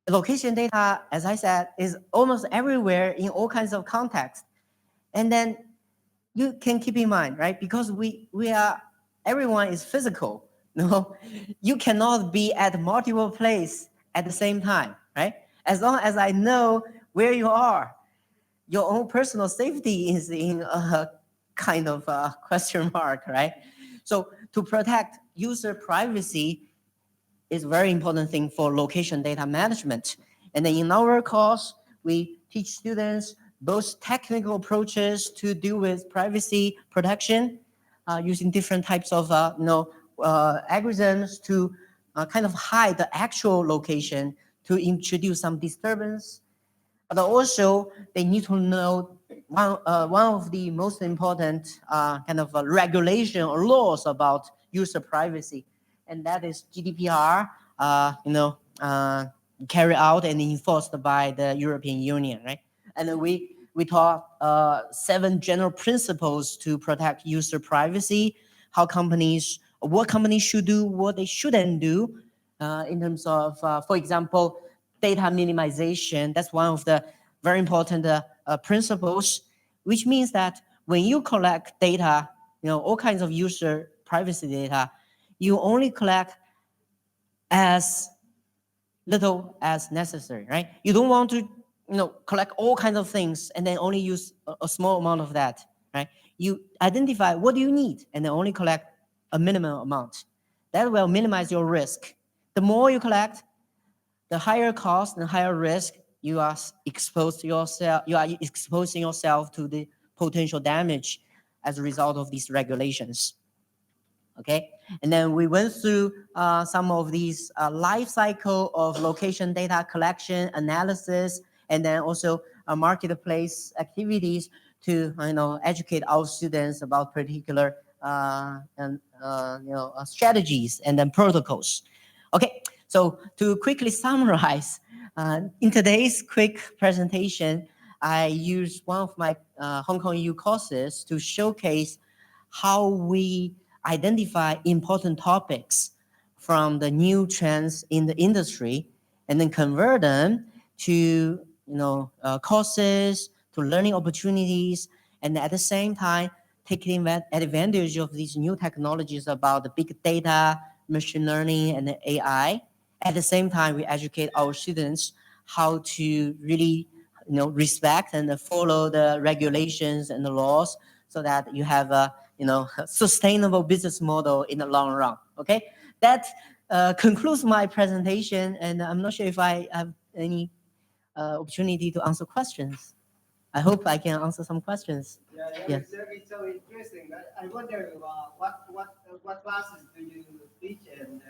Location data, as I said, is almost everywhere in all kinds of contexts. And then you can keep in mind, right? Because everyone is physical. No, you cannot be at multiple places at the same time, right? As long as I know where you are, your own personal safety is in a kind of a question mark, right? So to protect user privacy is a very important thing for location data management. And then in our course, we teach students both technical approaches to deal with privacy protection using different types of algorithms to kind of hide the actual location to introduce some disturbance. But also, they need to know one of the most important kind of regulation or laws about user privacy, and that is GDPR, carried out and enforced by the European Union, right? And then we taught 7 general principles to protect user privacy, what companies should do, what they shouldn't do, in terms of, for example, data minimization. That's one of the very important principles, which means that when you collect data, all kinds of user privacy data, you only collect as little as necessary, right? You don't want to, collect all kinds of things and then only use a small amount of that, right? You identify what do you need and then only collect a minimum amount. That will minimize your risk. The more you collect, the higher cost and higher risk you are exposing yourself to the potential damage as a result of these regulations. Okay, and then we went through some of these life cycle of location data collection, analysis, and then also marketplace activities to educate our students about particular strategies and then protocols. Okay, so to quickly summarize, in today's quick presentation, I used one of my Hong Kong U courses to showcase how we identify important topics from the new trends in the industry and then convert them to courses, to learning opportunities, and at the same time taking advantage of these new technologies about the big data, machine learning, and AI. At the same time, we educate our students how to really respect and follow the regulations and the laws so that you have a sustainable business model in the long run. Okay, that concludes my presentation, and I'm not sure if I have any opportunity to answer questions. I hope I can answer some questions. Yeah. It's so interesting. I wonder what classes do you teach and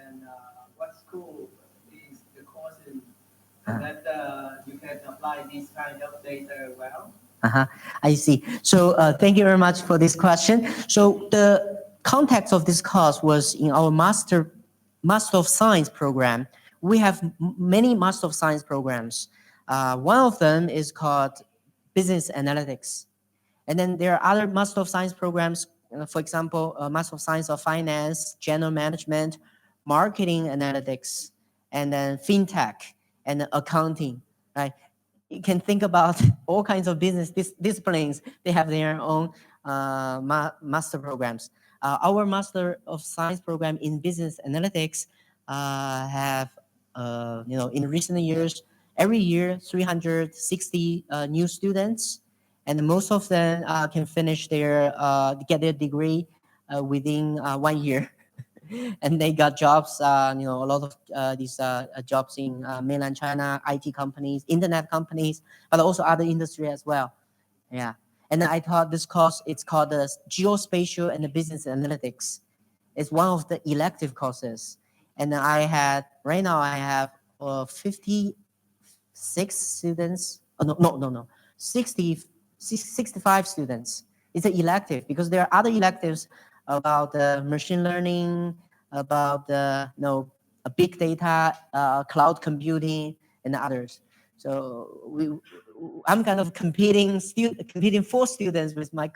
what school is the course in that you can apply this kind of data well? I see. So thank you very much for this question. So the context of this course was in our Master of Science program. We have many Master of Science programs. One of them is called Business Analytics. And then there are other Master of Science programs, for example, Master of Science of Finance, General Management, Marketing Analytics, and then FinTech and accounting, right? You can think about all kinds of business disciplines. They have their own master programs. Our Master of Science program in Business Analytics have, in recent years, every year 360 new students, and most of them can finish get their degree within 1 year. and they got jobs. A lot of these jobs in mainland China, IT companies, internet companies, but also other industry as well. Yeah. And then I taught this course. It's called the Geospatial and the Business Analytics. It's one of the elective courses. And right now I have 56 students. Oh, no. 65 students. It's an elective because there are other electives about machine learning, about big data, cloud computing, and others. So I'm kind of competing for students with my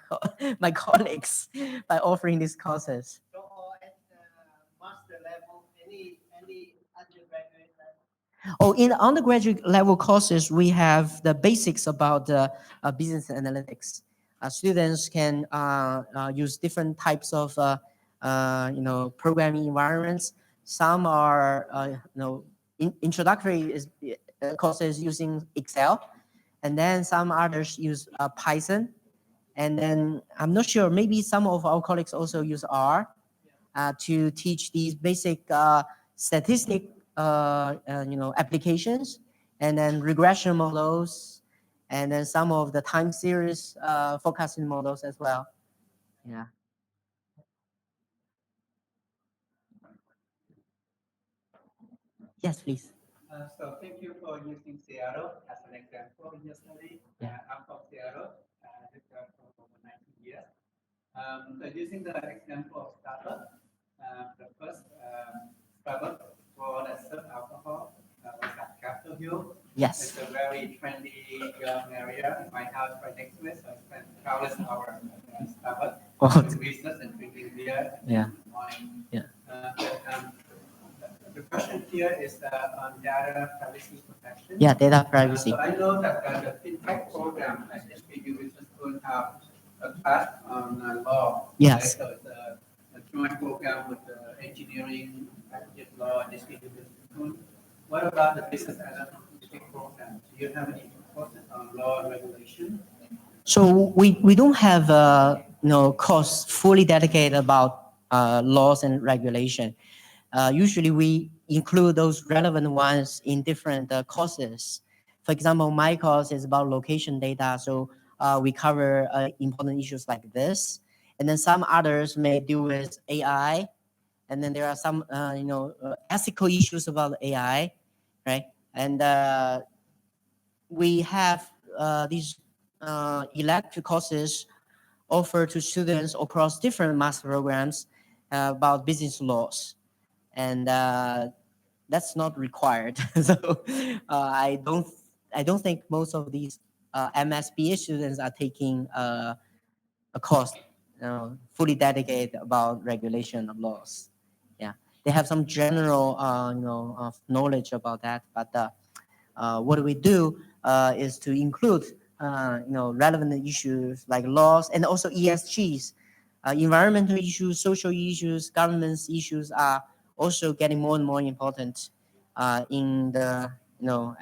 my colleagues by offering these courses. So, at master level, any undergraduate level? Oh, in the undergraduate level courses, we have the basics about business analytics. Students can use different types of programming environments. Some are introductory courses using Excel, and then some others use Python. And then I'm not sure, maybe some of our colleagues also use R to teach these basic statistic applications, and then regression models, and then some of the time series forecasting models as well. Yeah. Yes, please. So thank you for using Seattle as an example in your study. Yeah. I'm from Seattle, for over 19 years. So using the example of Starbucks, the first Starbucks for that serve alcohol was at Capitol Hill. Yes. It's a very trendy young area in my house right next to it, so I spent countless hours at Starbucks doing business and drinking beer in the morning. Yeah. The question here is on data privacy protection. Yeah, data privacy. So I know that the fintech program at HKU Business School have a class on law. Yes. Right? So it's a joint program with the engineering, package law, and HKU Business School. What about the business analytics program? Do you have any courses on law and regulation? So we don't have course fully dedicated about laws and regulation. Usually we include those relevant ones in different courses. For example, my course is about location data, so we cover important issues like this. And then some others may deal with AI, and then there are some ethical issues about AI, right? And we have these elective courses offered to students across different master programs about business laws. And that's not required. So I don't think most of these MSBA students are taking a course fully dedicated about regulation of laws. Yeah, they have some general knowledge about that, but what we do is to include relevant issues like laws and also ESGs, environmental issues, social issues, governance issues are also getting more and more important in the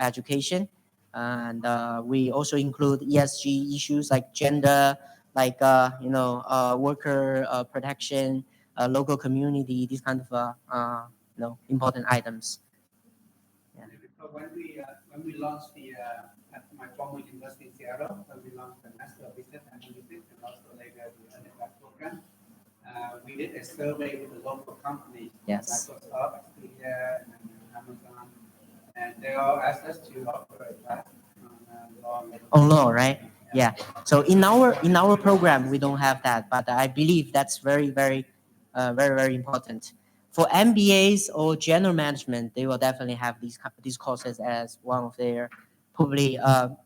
education, and we also include ESG issues like gender, like worker protection, local community, these kind of important items. Yeah. So when we launched at my former university in Seattle, when we launched the Master of Business Analytics and also later the undergrad program, we did a survey with the local companies, Yes. Microsoft, Expedia, and Amazon, and they all asked us to offer a class on law. On law, right? Yeah. So in our program we don't have that, but I believe that's very important. For MBAs or general management, they will definitely have these courses as one of their probably at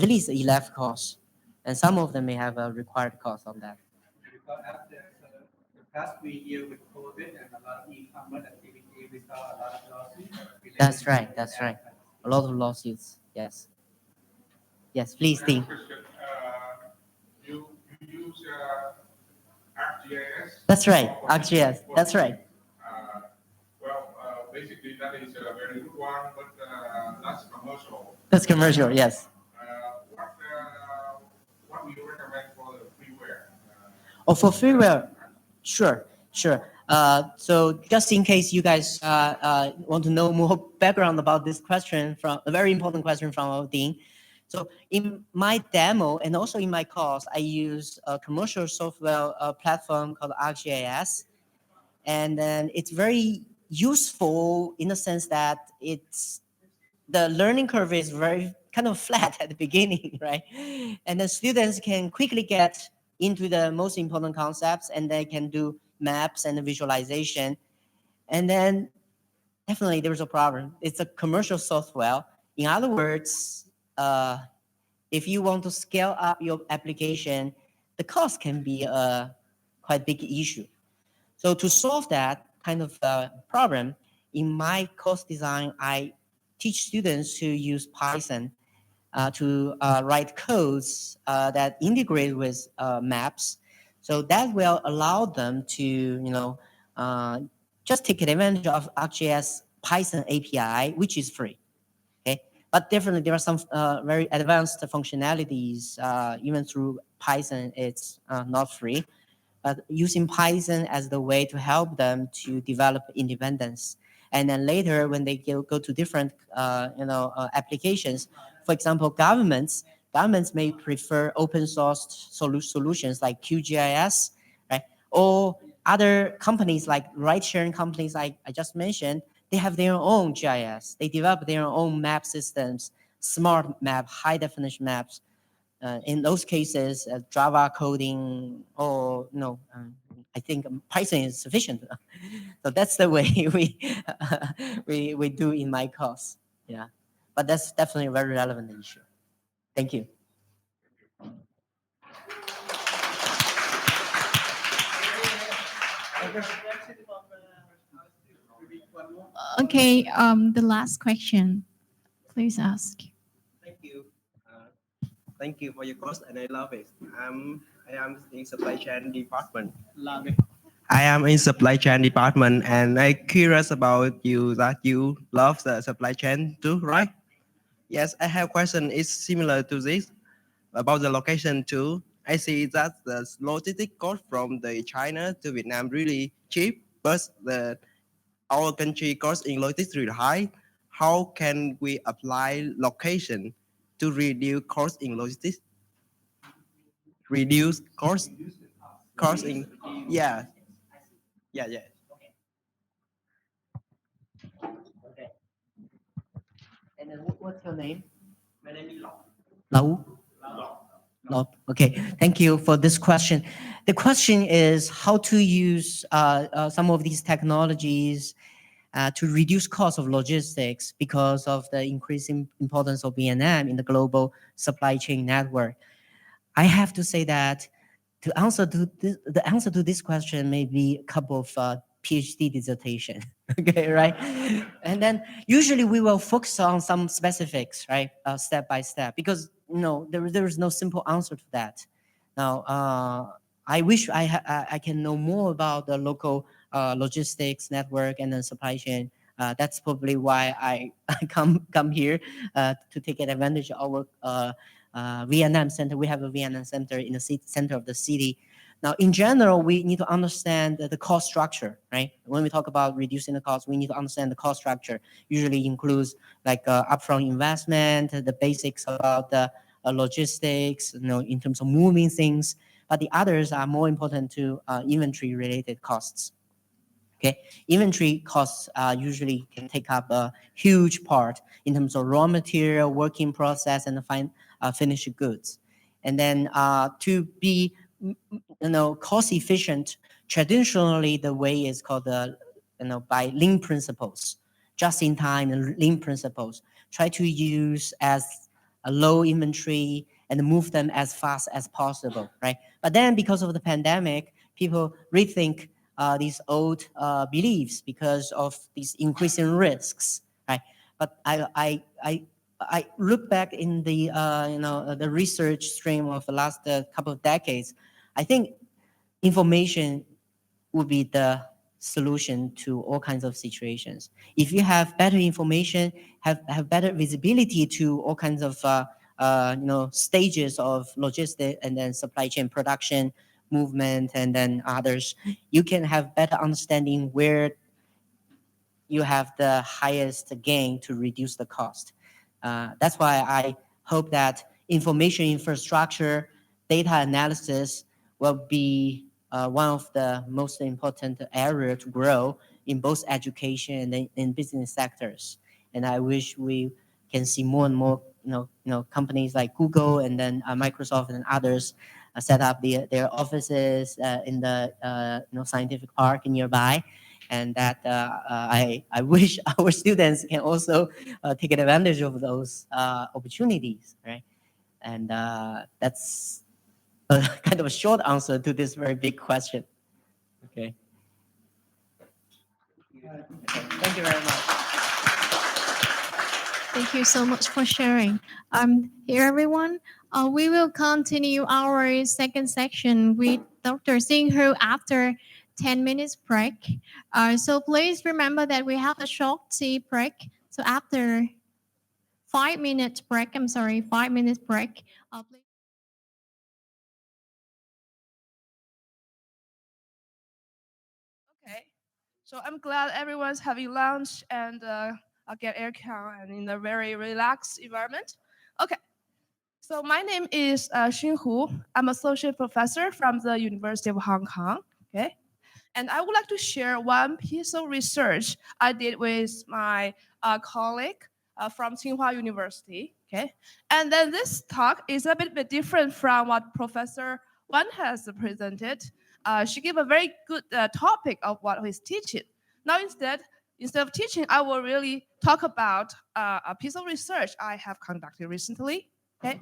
least 11 course, and some of them may have a required course on that. Because after the past 3 years with COVID and a lot of e-commerce activity, we saw a lot of lawsuits. That's right. A lot of lawsuits. Yes. Yes, please, Ting. You use ArcGIS? That's right, ArcGIS. That's right. Basically that is a very good one, but that's commercial. That's commercial, yes. What do you recommend for the freeware? For freeware, sure. So just in case you guys want to know more background about this question, from a very important question from our dean. So in my demo and also in my course, I use a commercial software platform called ArcGIS. And then it's very useful in the sense that the learning curve is very kind of flat at the beginning, right? And the students can quickly get into the most important concepts, and they can do maps and visualization. And then definitely there's a problem. It's a commercial software. In other words, if you want to scale up your application, the cost can be a quite big issue. So to solve that kind of problem, in my course design, I teach students to use Python to write codes that integrate with maps. So that will allow them to, just take advantage of ArcGIS Python API, which is free. Okay, but definitely there are some very advanced functionalities. Even through Python, it's not free. But using Python as the way to help them to develop independence. And then later, when they go to different, applications, for example, governments may prefer open source solutions like QGIS, right? Or other companies like ride-sharing companies I just mentioned, they have their own GIS. They develop their own map systems, smart map, high definition maps. In those cases, Java coding or I think Python is sufficient. So that's the way we do in my course. Yeah, but that's definitely a very relevant issue. Thank you. Okay, the last question. Please ask. Thank you. Thank you for your course, and I love it. I am in supply chain department. Love it. I am in supply chain department, and I'm curious about you that you love the supply chain too, right? Yes, I have a question. It's similar to this about the location too. I see that the logistic cost from the China to Vietnam really cheap, but our country cost in logistics really high. How can we apply location to reduce cost in logistics? Reduce cost in yeah. Okay. And then what's your name? My name is Lau. Lau? No. Okay, thank you for this question. The question is how to use some of these technologies to reduce cost of logistics because of the increasing importance of Vietnam in the global supply chain network. I have to say that the answer to this question may be a couple of PhD dissertation. Okay, right? And then usually we will focus on some specifics, right? Step by step, because there is no simple answer to that. Now, I wish I can know more about the local logistics network and then supply chain. That's probably why I come here to take advantage of our Vietnam center. We have a Vietnam center in the center of the city. Now, in general, we need to understand the cost structure, right? When we talk about reducing the cost, we need to understand the cost structure. Usually includes like upfront investment, the basics about the logistics, in terms of moving things. But the others are more important to inventory-related costs. Okay, inventory costs usually can take up a huge part in terms of raw material, work in process, and finished goods. And then to be cost efficient, traditionally the way is called by lean principles, just in time and lean principles. Try to use as a low inventory and move them as fast as possible, right? But then because of the pandemic, people rethink these old beliefs because of these increasing risks, right? But I look back in the the research stream of the last couple of decades. I think information would be the solution to all kinds of situations. If you have better information, have better visibility to all kinds of stages of logistics and then supply chain production, movement and then others, you can have better understanding where you have the highest gain to reduce the cost. That's why I hope that information infrastructure, data analysis will be one of the most important areas to grow in both education and in business sectors. And I wish we can see more and more, companies like Google and then Microsoft and others set up their offices in the scientific park nearby, and that I wish our students can also take advantage of those opportunities, right? And that's a kind of a short answer to this very big question. Okay. Thank you very much. Thank you so much for sharing. Here, everyone, we will continue our second section with Dr. Xing after 10 minutes break. So please remember that we have a short tea break. So after 5 minutes break, 5 minutes break, please. Okay, so I'm glad everyone's having lunch and get air con and in a very relaxed environment. Okay, so my name is Xing. I'm associate professor from the University of Hong Kong. Okay, and I would like to share one piece of research I did with my colleague from Tsinghua University. Okay, and then this talk is a bit different from what Professor Wan has presented. She gave a very good topic of what he's teaching. Now instead of teaching, I will really talk about a piece of research I have conducted recently. Okay,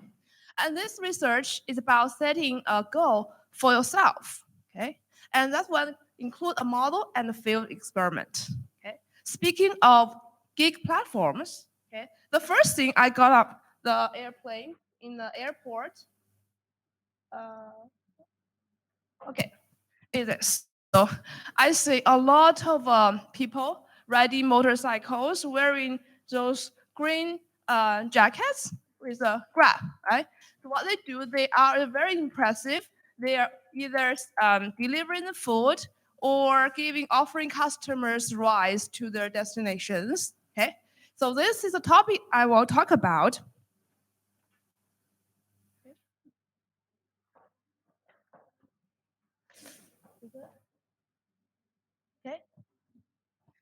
and this research is about setting a goal for yourself. Okay, and that one include a model and a field experiment. Okay, speaking of gig platforms, okay, the first thing I got up the airplane in the airport. Okay, is this. So I see a lot of people riding motorcycles wearing those green jackets with a grab, right? So what they do, they are very impressive. They are either delivering the food or offering customers rides to their destinations. Okay, so this is a topic I will talk about. Okay.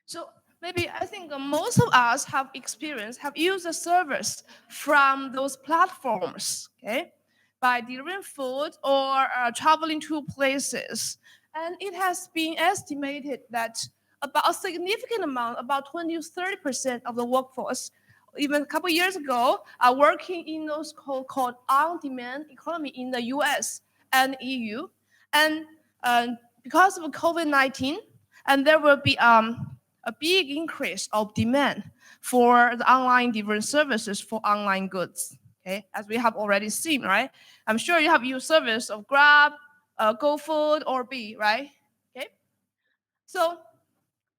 So maybe I think most of us have used the service from those platforms, okay, by delivering food or traveling to places. And it has been estimated that about a significant amount, about 20 to 30% of the workforce, even a couple years ago, are working in those called on-demand economy in the US and EU. And because of COVID-19, and there will be a big increase of demand for the online delivery services for online goods. Okay, as we have already seen, right? I'm sure you have used service of Grab, GoFood, or B, right? Okay. So,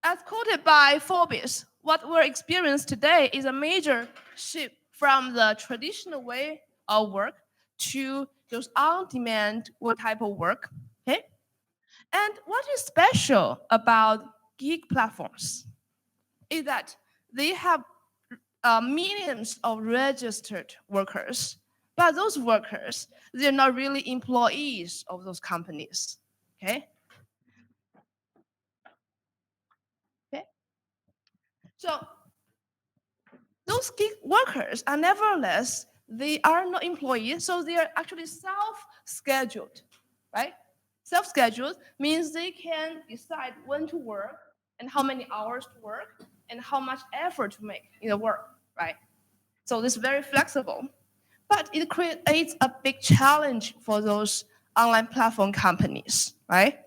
as quoted by Forbes, what we're experiencing today is a major shift from the traditional way of work to those on-demand type of work. Okay. And what is special about gig platforms is that they have millions of registered workers, but those workers, they're not really employees of those companies. Okay. Okay. So those gig workers are nevertheless, they are not employees, so they are actually self-scheduled, right? Self-scheduled means they can decide when to work and how many hours to work and how much effort to make in the work, right? So this is very flexible, but it creates a big challenge for those online platform companies, right?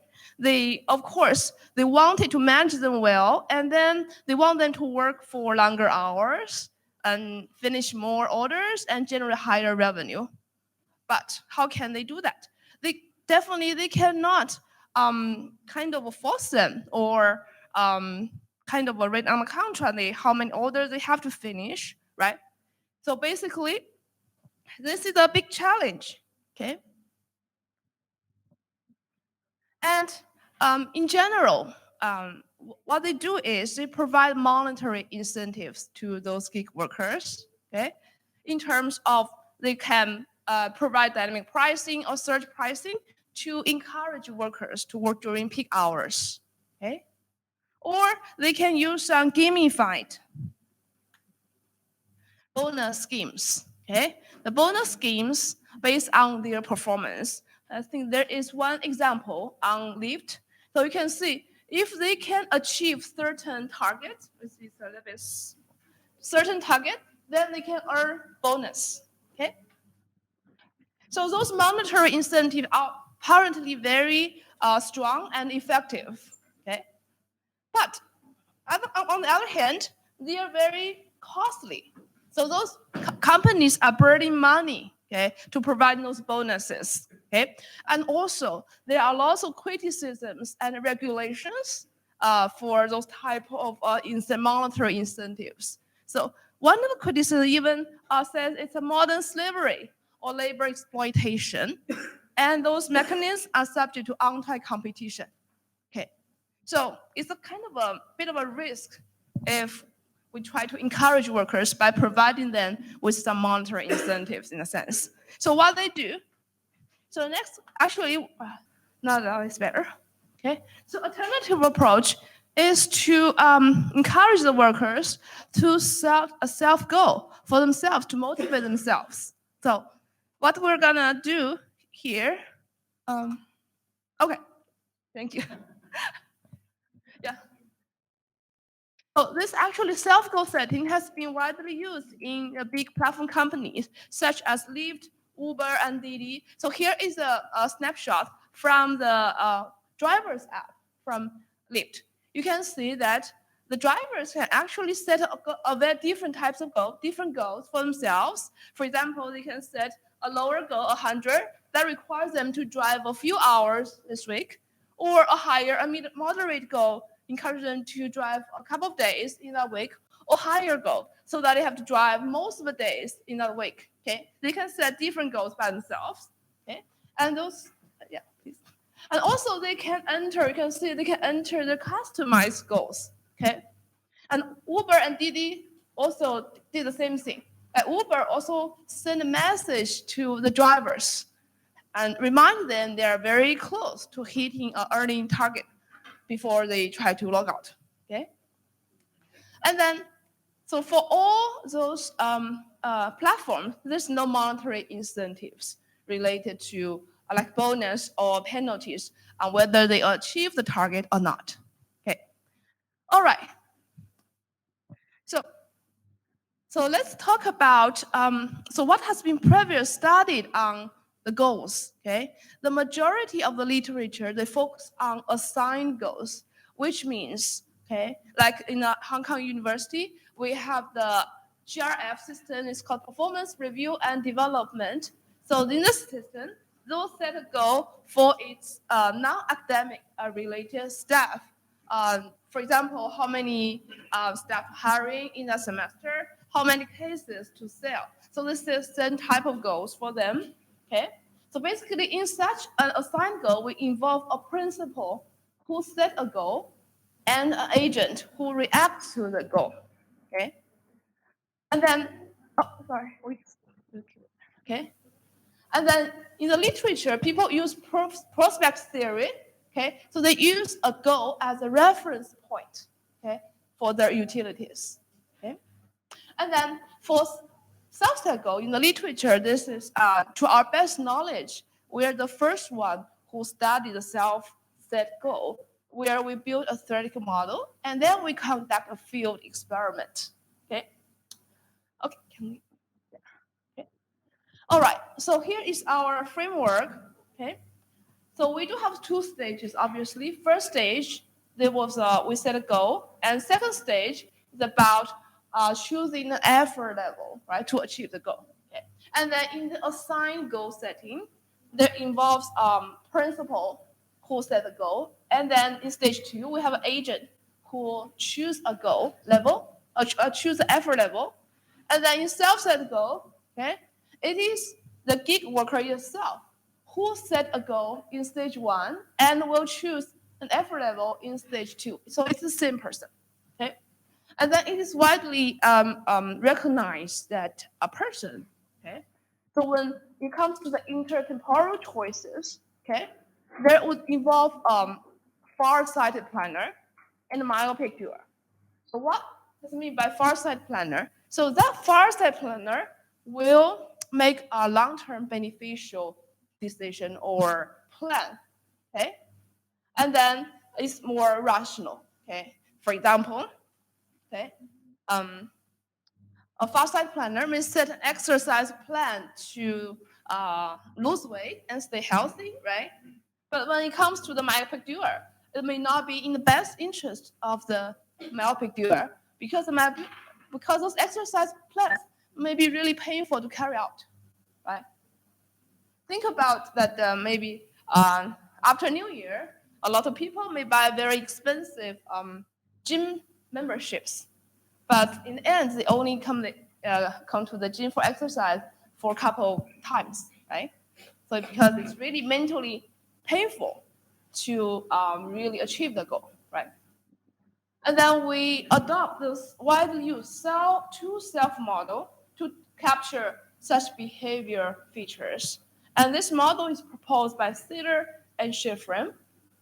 Of course, they wanted to manage them well, and then they want them to work for longer hours and finish more orders and generate higher revenue. But how can they do that? They cannot kind of force them or kind of write on the contract how many orders they have to finish, right? So basically, this is a big challenge. Okay. And in general, what they do is they provide monetary incentives to those gig workers, okay? In terms of they can provide dynamic pricing or surge pricing to encourage workers to work during peak hours, okay? Or they can use some gamified bonus schemes, okay? The bonus schemes based on their performance. I think there is one example on Lyft. So you can see if they can achieve certain targets, certain target, then they can earn bonus, okay? So those monetary incentives are apparently very strong and effective, okay? But on the other hand, they are very costly. So those companies are burning money, okay, to provide those bonuses, okay? And also, there are lots of criticisms and regulations for those type of monetary incentives. So one of the criticisms even says it's a modern slavery or labor exploitation, and those mechanisms are subject to anti-competition. Okay, so it's a kind of a bit of a risk if we try to encourage workers by providing them with some monetary incentives in a sense. So what they do, so next, actually, now that is better. Okay, so alternative approach is to encourage the workers to set a self goal for themselves to motivate themselves. So what we're gonna do here, okay, thank you. Yeah. Oh, this actually self-goal setting has been widely used in big platform companies such as Lyft, Uber, and Didi. So here is a snapshot from the driver's app from Lyft. You can see that the drivers can actually set a very different types of different goals for themselves. For example, they can set a lower goal, 100, that requires them to drive a few hours this week, or a higher, a moderate goal, encourage them to drive a couple of days in a week, or higher goal, so that they have to drive most of the days in a week. Okay, they can set different goals by themselves. Okay, and those, yeah, please. And also they can enter. You can see they can enter the customized goals. Okay, and Uber and Didi also did the same thing. Uber also sent a message to the drivers and remind them they are very close to hitting an earning target before they try to log out, okay? And then, so for all those platforms, there's no monetary incentives related to like bonus or penalties on whether they achieve the target or not, okay? All right, so let's talk about, so what has been previously studied on the goals, okay? The majority of the literature, they focus on assigned goals, which means, okay, like in Hong Kong University, we have the GRF system, it's called Performance Review and Development. So in this system, they'll set a goal for its non-academic related staff. For example, how many staff hiring in a semester, how many cases to sell. So this is certain type of goals for them. Okay, so basically in such an assigned goal, we involve a principal who set a goal and an agent who reacts to the goal, okay? And then, okay? And then in the literature, people use prospect theory, okay? So they use a goal as a reference point, okay, for their utilities, okay? And then for self-set goal in the literature, this is, to our best knowledge, we are the first one who studied the self-set goal, where we build a theoretical model, and then we conduct a field experiment, okay? Okay, can we, yeah. Okay. All right, so here is our framework, okay? So we do have two stages, obviously. First stage, there was we set a goal, and second stage is about choosing an effort level, right, to achieve the goal. Okay? And then in the assigned goal setting, there involves principal who set the goal, and then in stage 2, we have an agent who choose a goal level, choose the effort level, and then in self-set goal, okay, it is the gig worker yourself who set a goal in stage 1 and will choose an effort level in stage 2. So it's the same person. Okay? And then it is widely recognized that a person, okay, so when it comes to the intertemporal choices, okay, there would involve far-sighted planner and myopic doer. So what does it mean by far-sighted planner? So that far-sighted planner will make a long-term beneficial decision or plan, okay? And then it's more rational, okay? For example, okay, a far-sighted planner may set an exercise plan to lose weight and stay healthy, right? But when it comes to the myopic doer, it may not be in the best interest of the myopic doer because those exercise plans may be really painful to carry out, right? Think about that maybe after New Year, a lot of people may buy very expensive gym memberships, but in the end, they only come to the gym for exercise for a couple times, right? So because it's really mentally painful to really achieve the goal, right? And then we adopt this widely used two-self model to capture such behavior features. And this model is proposed by Sitter and Schifrin.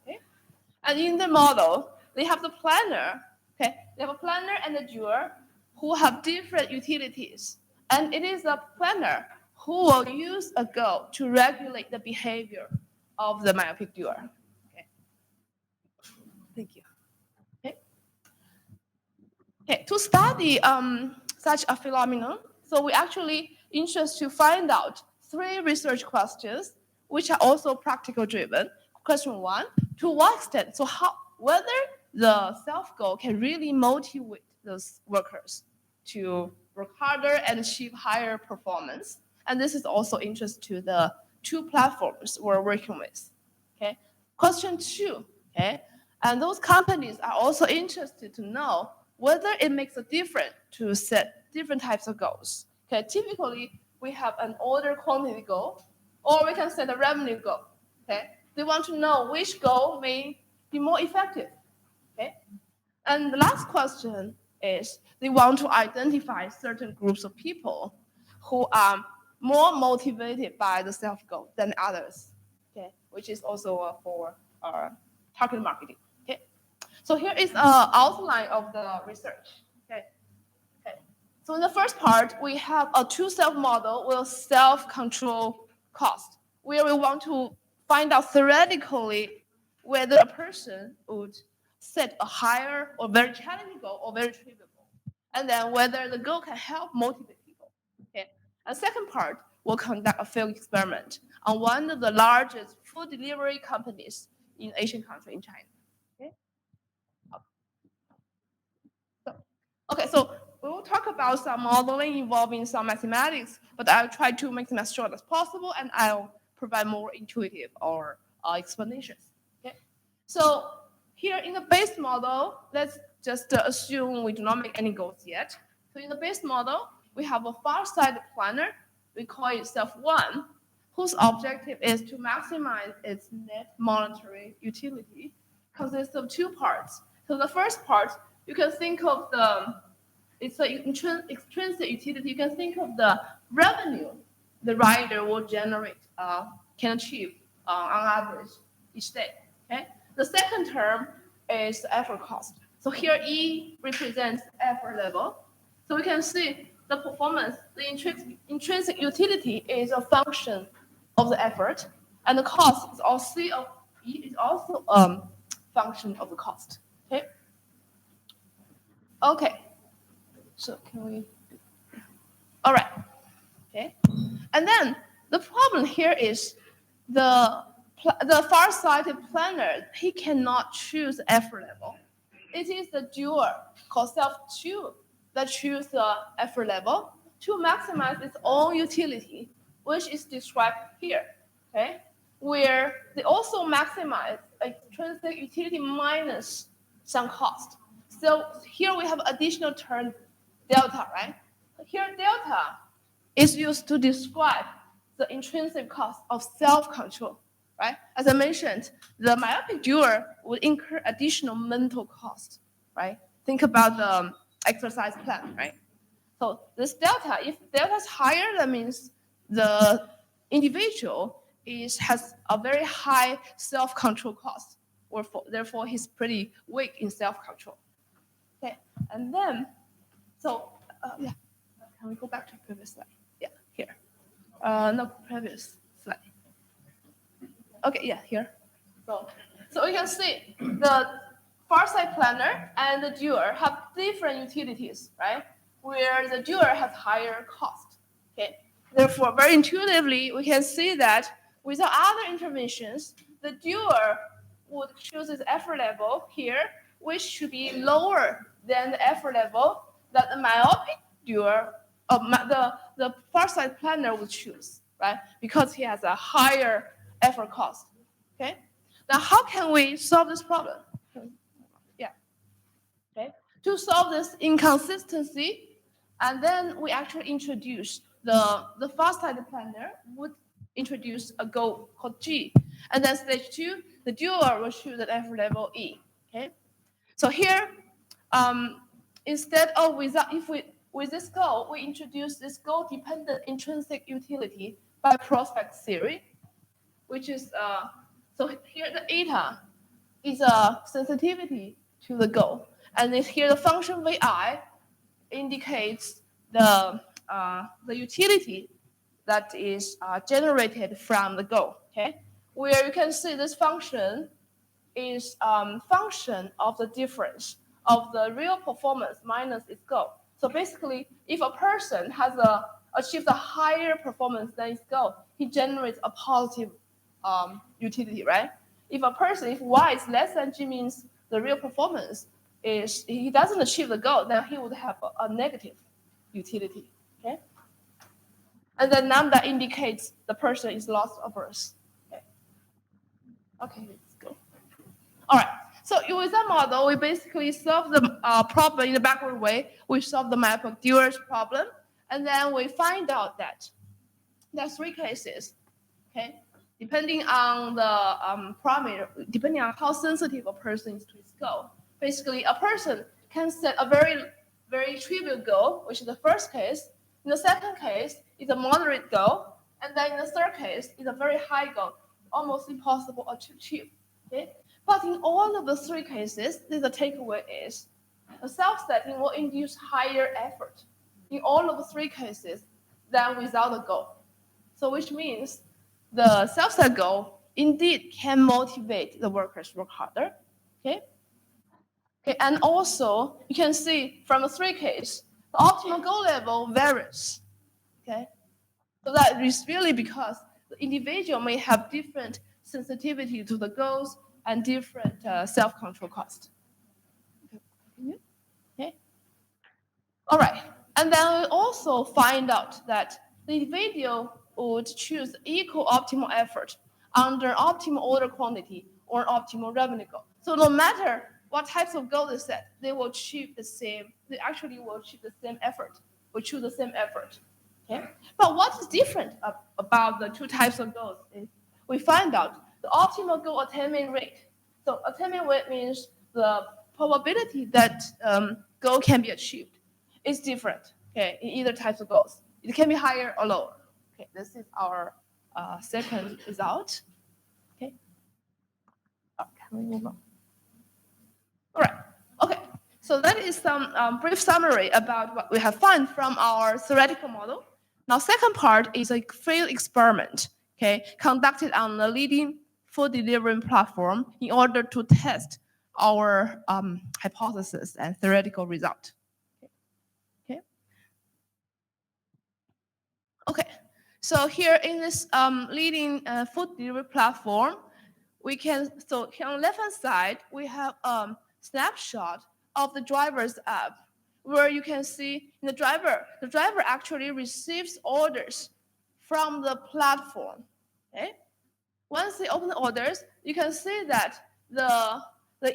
Okay? And in the model, they have the planner. Okay? They have a planner and a doer who have different utilities. And it is a planner who will use a goal to regulate the behavior of the myopic doer. Okay. Thank you. Okay. Okay. To study such a phenomenon, so we actually interested to find out 3 research questions, which are also practical driven. Question 1: to what extent? So whether the self goal can really motivate those workers to work harder and achieve higher performance. And this is also interest to the 2 platforms we're working with. Okay. Question 2. Okay. And those companies are also interested to know whether it makes a difference to set different types of goals. Okay. Typically, we have an order quantity goal, or we can set a revenue goal. Okay. They want to know which goal may be more effective. Okay. And the last question is they want to identify certain groups of people who are more motivated by the self-goal than others, okay, which is also for target marketing. Okay, so here is an outline of the research. Okay, so in the first part, we have a two-self model with self-control cost, where we want to find out theoretically whether a person would set a higher or very challenging goal or very trivial goal, and then whether the goal can help motivate people. Okay. And second part, we'll conduct a field experiment on one of the largest food delivery companies in Asian country in China. Okay. So we will talk about some modeling involving some mathematics, but I'll try to make them as short as possible, and I'll provide more intuitive or explanations. Okay. So here in the base model, let's just assume we do not make any goals yet. So in the base model, we have a far-sighted planner. We call it self-1, whose objective is to maximize its net monetary utility. Consists of 2 parts. So the first part, you can think of it's an intrinsic utility. You can think of the revenue the rider will generate, can achieve on average each day. Okay. The second term is effort cost. So here E represents effort level. So we can see the performance, the intrinsic utility is a function of the effort, and the cost is also C of E is also a function of the cost. Okay. Okay. So can we? All right. Okay. And then the problem here is the far-sighted planner, he cannot choose effort level. It is the doer called self-2 that chooses the effort level to maximize its own utility, which is described here, okay? Where they also maximize intrinsic utility minus some cost. So here we have additional term delta, right? Here delta is used to describe the intrinsic cost of self-control, right? As I mentioned, the myopic doer would incur additional mental cost, right? Think about the exercise plan, right? So this delta, if delta is higher, that means the individual has a very high self-control cost, or therefore he's pretty weak in self-control. Okay, and then, so yeah, can we go back to the previous slide? Yeah, here. No, previous slide. Okay, yeah, here. So you can see the far side planner and the doer have different utilities, right? Where the doer has higher cost. Okay. Therefore, very intuitively, we can see that without other interventions, the doer would choose its effort level here, which should be lower than the effort level that the myopic doer, the far side planner would choose, right? Because he has a higher effort cost. Okay. Now, how can we solve this problem? Yeah. Okay. To solve this inconsistency, and then we actually introduce the far-sighted planner would introduce a goal called G, and then stage 2, the doer will choose an effort level E. Okay. So here, instead of with this goal, we introduce this goal-dependent intrinsic utility by prospect theory, which is so here the eta is a sensitivity to the goal, and here the function vi indicates the utility that is generated from the goal. Okay, where you can see this function is function of the difference of the real performance minus its goal. So basically, if a person has achieved a higher performance than its goal, he generates a positive utility, right? If y is less than g, means the real performance is he doesn't achieve the goal, then he would have a negative utility. Okay, and then lambda indicates the person is loss averse. Okay, let's go. All right. So with that model, we basically solve the problem in the backward way. We solve the map of doer's problem, and then we find out that there are 3 cases. Okay, depending on the parameter, depending on how sensitive a person is to his goal. Basically, a person can set a very, very trivial goal, which is the first case. In the second case, it's a moderate goal, and then in the third case, it's a very high goal, almost impossible to achieve. Okay, but in all of the 3 cases, the takeaway is the self-setting will induce higher effort in all of the 3 cases than without a goal. So which means the self-set goal indeed can motivate the workers to work harder. Okay. Okay, and also you can see from the 3 cases, the optimal goal level varies. Okay, so that is really because the individual may have different sensitivity to the goals and different self-control cost. Okay. All right, and then we also find out that the individual would choose equal optimal effort under optimal order quantity or optimal revenue goal. So no matter what types of goal they set, they will achieve the same. They actually will achieve the same effort. Will choose the same effort. Okay. But what is different about the 2 types of goals is we find out the optimal goal attainment rate. So attainment rate means the probability that goal can be achieved is different. Okay, in either types of goals, it can be higher or lower. Okay, this is our second result. Okay, can we move on? All right. Okay, so that is some brief summary about what we have found from our theoretical model. Now, second part is a field experiment. Okay, conducted on a leading food delivery platform in order to test our hypothesis and theoretical result. Okay. Okay. So here in this leading food delivery platform, we can, so here on the left-hand side, we have a snapshot of the driver's app, where you can see the driver actually receives orders from the platform. Okay. Once they open the orders, you can see that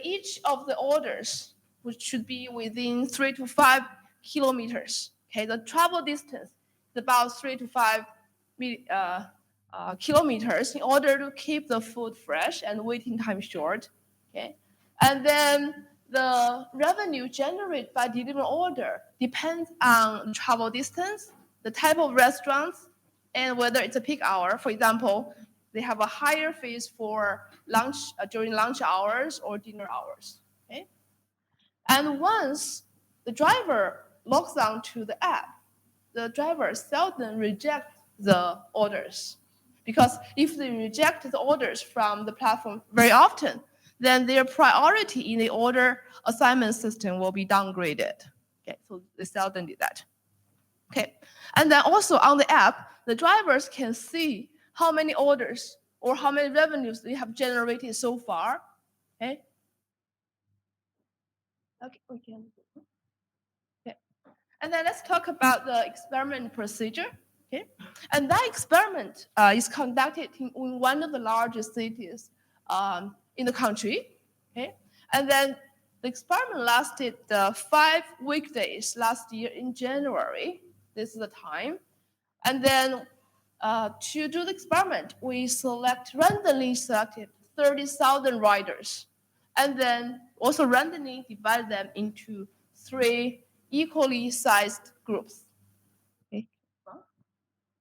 each of the orders, which should be within 3 to 5 kilometers. Okay, the travel distance is about 3 to 5 kilometers in order to keep the food fresh and waiting time short. Okay, and then the revenue generated by delivery order depends on travel distance, the type of restaurants, and whether it's a peak hour. For example, they have a higher fees for lunch during lunch hours or dinner hours. Okay, and once the driver logs on to the app, the driver seldom rejects the orders, because if they reject the orders from the platform very often, then their priority in the order assignment system will be downgraded. Okay, so they seldom do that. Okay, and then also on the app, the drivers can see how many orders or how many revenues they have generated so far. Okay. Okay. Okay. And then let's talk about the experiment procedure. Okay, and that experiment is conducted in one of the largest cities in the country. Okay, and then the experiment lasted 5 weekdays last year in January. This is the time, and then to do the experiment, we randomly selected 30,000 riders, and then also randomly divide them into 3 equally sized groups. Okay.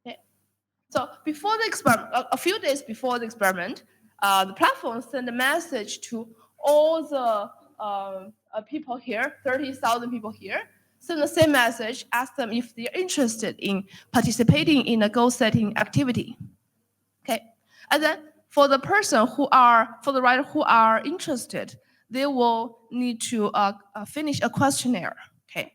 Okay. So before the experiment, a few days before the experiment, the platform sent a message to all the people here, 30,000 people here, send the same message, ask them if they're interested in participating in a goal-setting activity. Okay, and then for the rider who are interested, they will need to finish a questionnaire. Okay,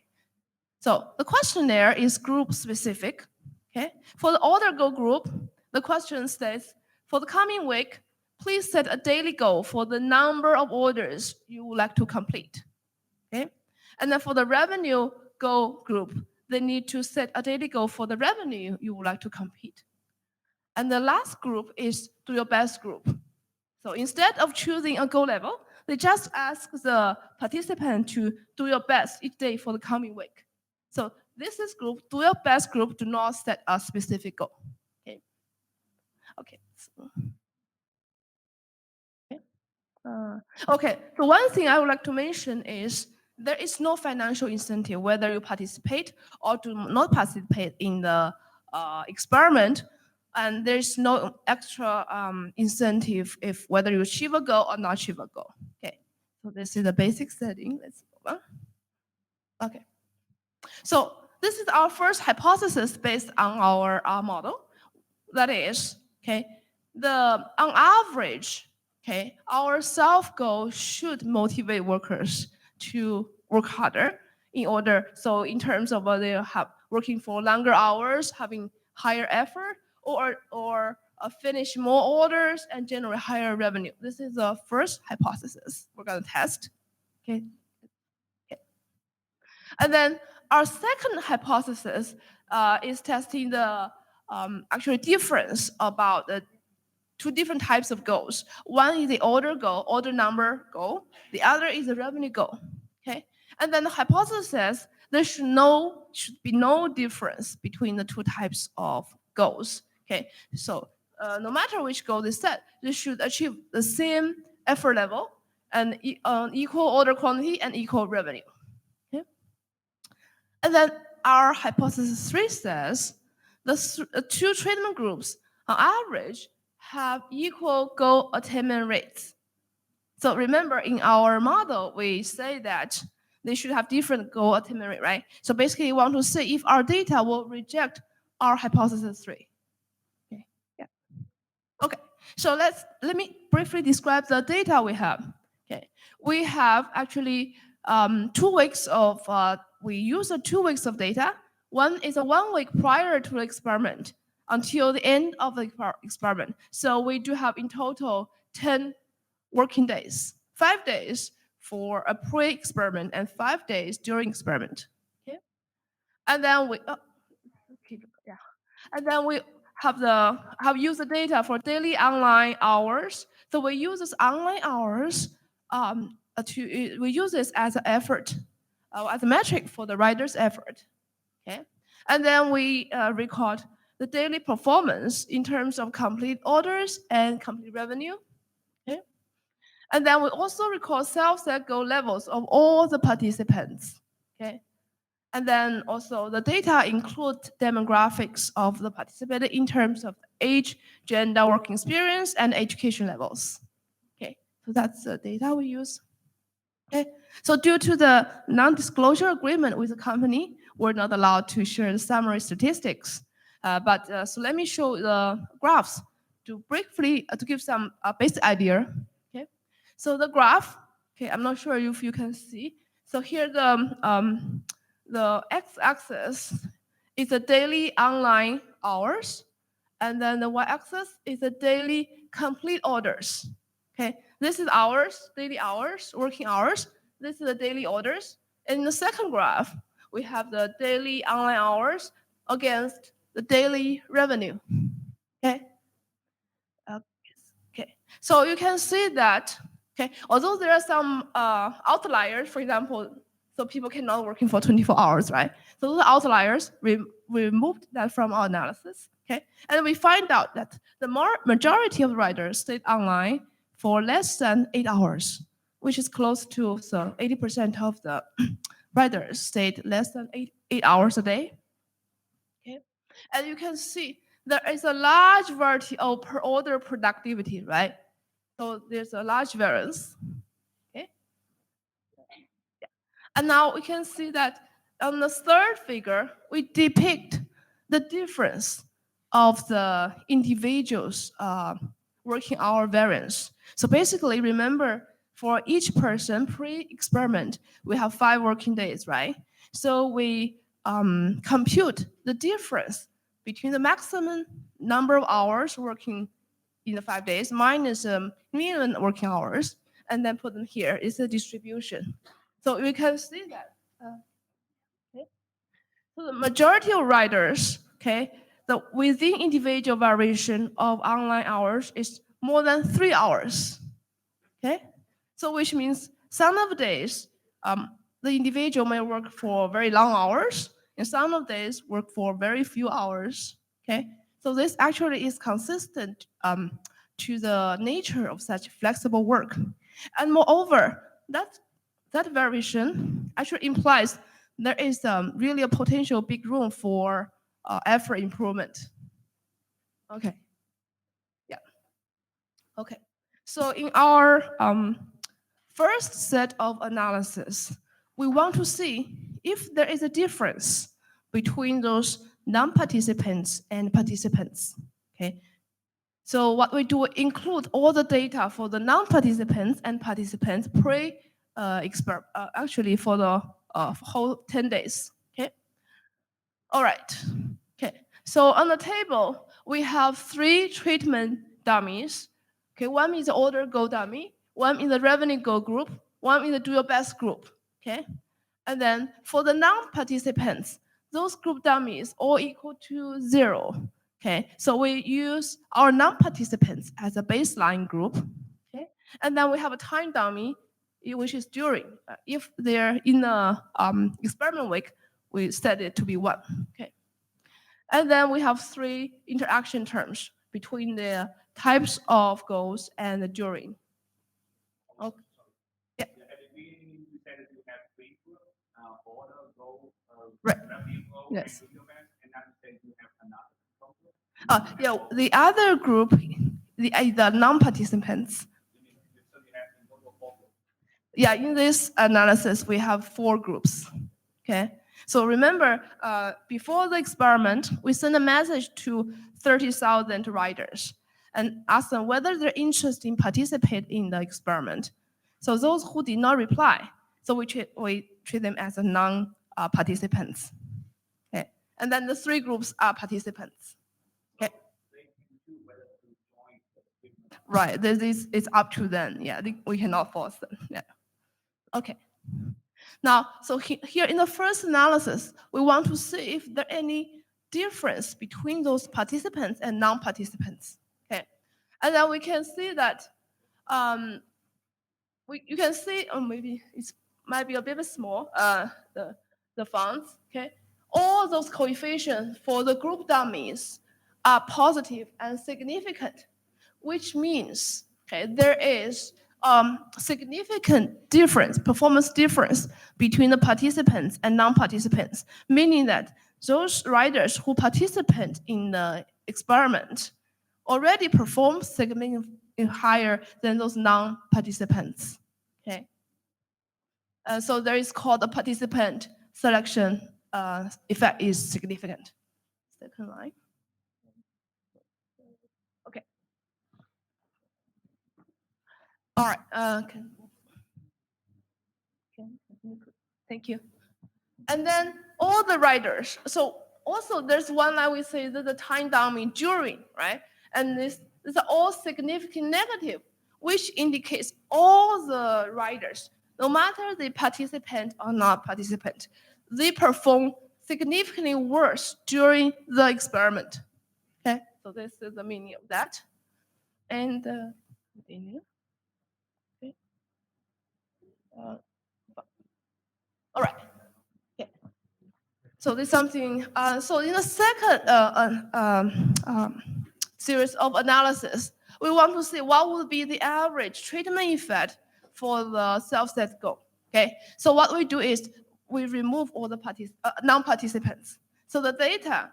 so the questionnaire is group specific. Okay, for the order go group, the question says, for the coming week, please set a daily goal for the number of orders you would like to complete. Okay, and then for the revenue goal group, they need to set a daily goal for the revenue you would like to complete. And the last group is do your best group. So instead of choosing a goal level, they just ask the participant to do your best each day for the coming week. So this is group, do your best group, do not set a specific goal. Okay. Okay. Okay, so one thing I would like to mention is there is no financial incentive whether you participate or do not participate in the experiment, and there's no extra incentive if whether you achieve a goal or not achieve a goal. Okay, so this is the basic setting. Let's move on. Okay, so this is our first hypothesis based on our model. That is, okay, on average, okay, our self goal should motivate workers to work harder so in terms of whether they have working for longer hours, having higher effort, or finish more orders and generate higher revenue. This is the first hypothesis we're going to test. Okay. Okay. And then our second hypothesis is testing the actual difference about the 2 different types of goals. One is the order goal, order number goal. The other is the revenue goal. Okay, and then the hypothesis says there should be no difference between the 2 types of goals. Okay, so no matter which goal they set, they should achieve the same effort level and equal order quantity and equal revenue. Okay, and then our hypothesis 3 says the 2 treatment groups on average have equal goal attainment rates. So remember, in our model, we say that they should have different goal attainment rate, right? So basically, we want to see if our data will reject our hypothesis 3. Okay. Yeah. Okay. So let me briefly describe the data we have. Okay. We have actually 2 weeks of we use 2 weeks of data. One is 1 week prior to the experiment until the end of the experiment. So we do have in total 10 working days, 5 days for a pre-experiment and 5 days during experiment. Okay, and then we have used the data for daily online hours. So we use this online hours we use this as an effort, as a metric for the rider's effort. Okay, and then we record the daily performance in terms of complete orders and complete revenue. Okay? And then we also record self-set goal levels of all the participants. Okay? And then also the data include demographics of the participant in terms of age, gender, working experience, and education levels. Okay, so that's the data we use. Okay, so due to the non-disclosure agreement with the company, we're not allowed to share the summary statistics. So let me show the graphs to briefly to give some basic idea. Okay, so the graph. Okay, I'm not sure if you can see. So here the x-axis is the daily online hours, and then the y-axis is the daily complete orders. Okay, this is hours, daily hours, working hours. This is the daily orders. In the second graph, we have the daily online hours against the daily revenue. Okay. Okay. So you can see that. Okay. Although there are some outliers, for example, so people cannot working for 24 hours, right? So those outliers, we removed that from our analysis. Okay. And we find out that the majority of riders stayed online for less than 8 hours, which is close to 80% of the riders stayed less than eight hours a day. Okay. And you can see there is a large variety of per order productivity, right? So there's a large variance. Okay. Yeah. And now we can see that on the third figure, we depict the difference of the individuals' working hour variance. So basically, remember, for each person pre-experiment, we have 5 working days, right? So we compute the difference between the maximum number of hours working in the 5 days minus minimum working hours, and then put them here is the distribution. So we can see that. Okay. So the majority of riders, okay, the within individual variation of online hours is more than 3 hours. Okay, so which means some of the days the individual may work for very long hours, and some of the days work for very few hours. Okay, so this actually is consistent to the nature of such flexible work, and moreover, that variation actually implies there is really a potential big room for effort improvement. Okay. Yeah. Okay. So in our first set of analysis, we want to see if there is a difference between those non-participants and participants. Okay. So what we do include all the data for the non-participants and participants actually for the whole 10 days. Okay. All right. Okay. So on the table, we have 3 treatment dummies. Okay. One is the order goal dummy, one is the revenue goal group, one is the do your best group. Okay. And then for the non-participants, those group dummies all equal to 0. Okay. So we use our non-participants as a baseline group. Okay. And then we have a time dummy, which is during. If they're in the experiment week, we set it to be 1. Okay. And then we have 3 interaction terms between the types of goals and the during. Okay. Yeah. Right. Yes. Yeah, the other group, the non-participants. Yeah, in this analysis, we have 4 groups. Okay. So remember, before the experiment, we sent a message to 30,000 riders and asked them whether they're interested in participating in the experiment. So those who did not reply, so we treat them as a non-participants. Okay. And then the 3 groups are participants. Okay. Right. It's up to them. Yeah, we cannot force them. Yeah. Okay. Now, so here in the first analysis, we want to see if there any difference between those participants and non-participants. Okay, and then we can see that you can see, or maybe it might be a bit small. The fonts. Okay, all those coefficients for the group dummies are positive and significant, which means there is significant difference, performance difference between the participants and non-participants, meaning that those riders who participate in the experiment already perform significantly higher than those non-participants. Okay. So there is called the participant selection effect is significant. Second line. Okay. All right. Thank you. And then all the riders. So also there's one line we say that the time dummy during, right? And this are all significant negative, which indicates all the riders, no matter they participant or not participant, they perform significantly worse during the experiment. Okay, so this is the meaning of that. And continue. Okay. All right. Okay. So this is something. So in the second series of analysis, we want to see what would be the average treatment effect for the self-set goal. Okay. So what we do is we remove all the non-participants. So the data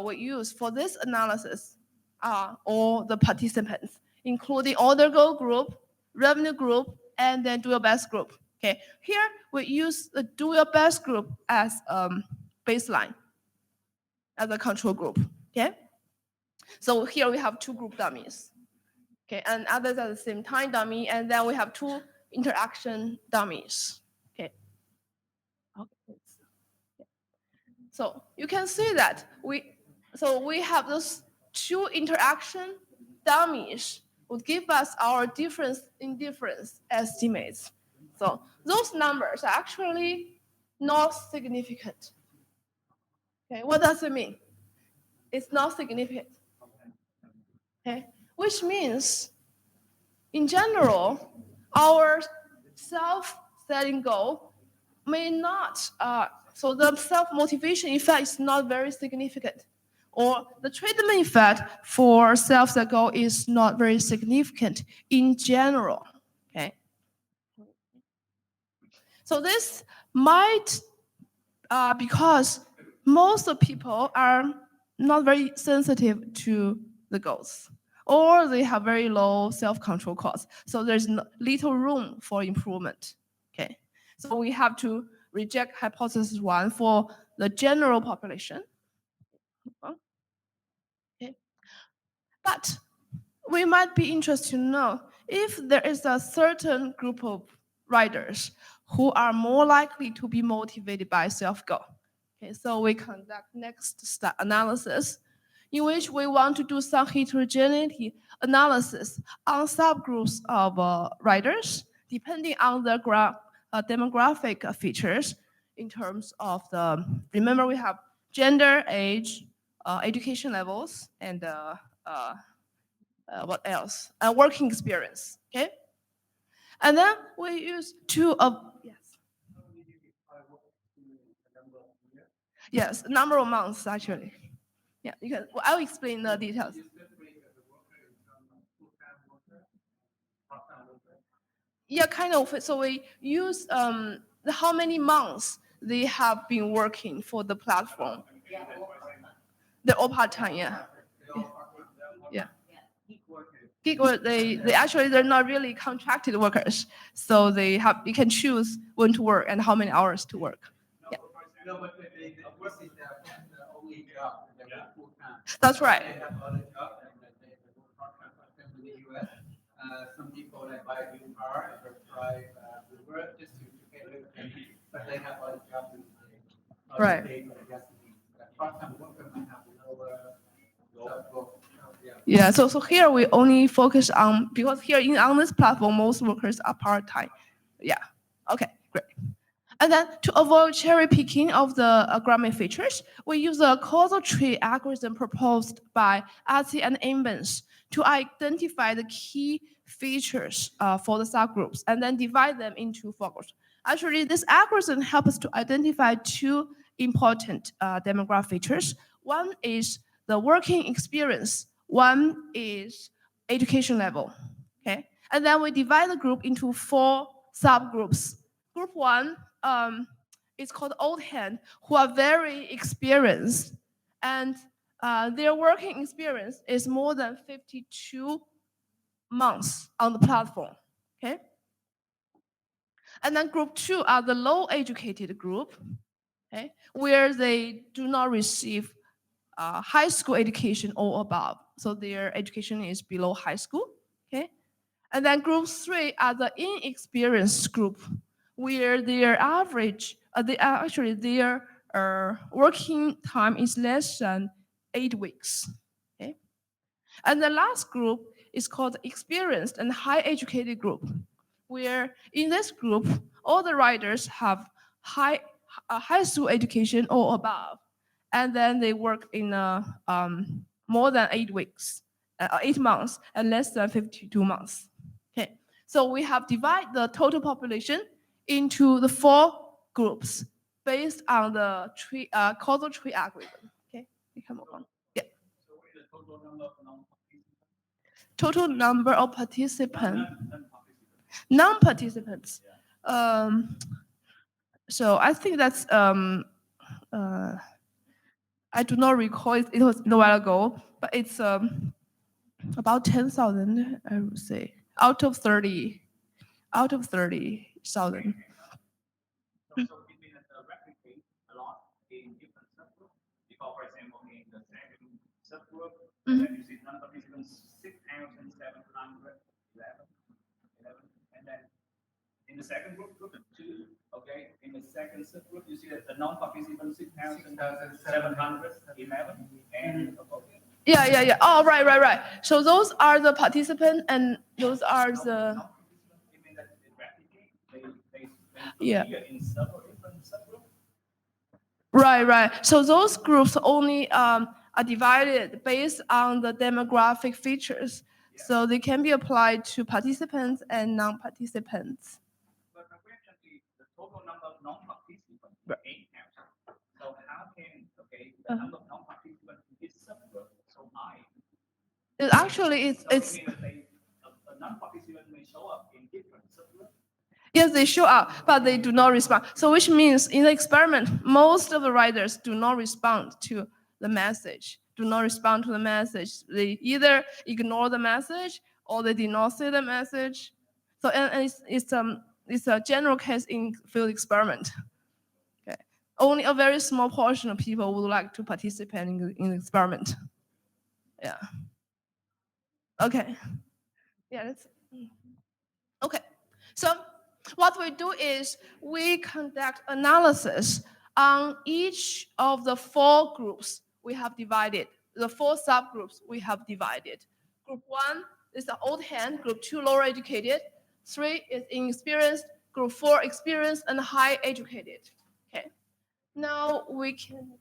we use for this analysis are all the participants, including order goal group, revenue group, and then do your best group. Okay, here we use the do your best group as baseline, as a control group. Okay, so here we have two group dummies. Okay, and others at the same time dummy, and then we have two interaction dummies. Okay. So you can see that we have those two interaction dummies would give us our difference in difference estimates. So those numbers are actually not significant. Okay, what does it mean? It's not significant. Okay, which means in general, our self-setting goal may not, so the self-motivation effect is not very significant, or the treatment effect for self-set goal is not very significant in general. Okay. So this might, because most of people are not very sensitive to the goals, or they have very low self-control costs. So there's little room for improvement. Okay. So we have to reject hypothesis 1 for the general population. Okay. But we might be interested to know if there is a certain group of riders who are more likely to be motivated by self-goal. Okay, so we conduct next analysis in which we want to do some heterogeneity analysis on subgroups of riders depending on the demographic features in terms of the, remember we have gender, age, education levels, and what else? Working experience, okay? And then we use two of, yes, number of months actually. Yeah, you can, well, I'll explain the details. Yeah, kind of. So we use how many months they have been working for the platform. They're all part-time, yeah. Yeah. Gig work, they actually, they're not really contracted workers. So they can choose when to work and how many hours to work. Yeah. That's right. Some people that buy a new car or try Uber just to get rid of them, but they have other jobs and they right. pay for the gasoline. Part-time worker might have lower. Yeah, so here we only focus on, because here on this platform, most workers are part-time. Yeah, okay, great. And then to avoid cherry picking of the aggregate features, we use a causal tree algorithm proposed by Artsy and Imbens to identify the key features for the subgroups and then divide them into four groups. Actually, this algorithm helps us to identify two important demographic features. One is the working experience. One is education level. Okay, and then we divide the group into 4 subgroups. Group 1 is called old hand, who are very experienced, and their working experience is more than 52 months on the platform. Okay, and then group 2 are the low educated group, okay, where they do not receive high school education or above, so their education is below high school. Okay, and then group 3 are the inexperienced group, where their average, their working time is less than 8 weeks. Okay, and the last group is called experienced and high educated group, where in this group all the riders have high school education or above, and then they work in more than 8 weeks, 8 months, and less than 52 months. Okay, so we have divided the total population into the 4 groups based on the tree, causal tree algorithm. Okay, you can move on. Yeah. Total number of participants. Non-participants. So I think that's I do not recall it. It was a while ago, but it's about 10,000. I would say out of 30,000. In the second group, group 2, okay, in the second subgroup, you see that the non-participants 6,711, and okay. Yeah. Oh, right. So those are the participants, and those are the. Yeah. Right. So those groups only are divided based on the demographic features. So they can be applied to participants and non-participants. But my question is the total number of non-participants, 8,000. So how can, okay, the number of non-participants in this subgroup so high? Actually, it's a non-participant may show up in different subgroups. Yes, they show up, but they do not respond. So which means in the experiment, most of the riders do not respond to the message, They either ignore the message or they did not see the message. So and it's a general case in field experiment. Okay. Only a very small portion of people would like to participate in the experiment. Yeah. Okay. Yeah, that's okay. So what we do is we conduct analysis on each of the 4 groups we have divided, the 4 subgroups we have divided. Group 1 is the old hand, group 2 lower educated, 3 is inexperienced, group 4 experienced and high educated. Okay. Now we can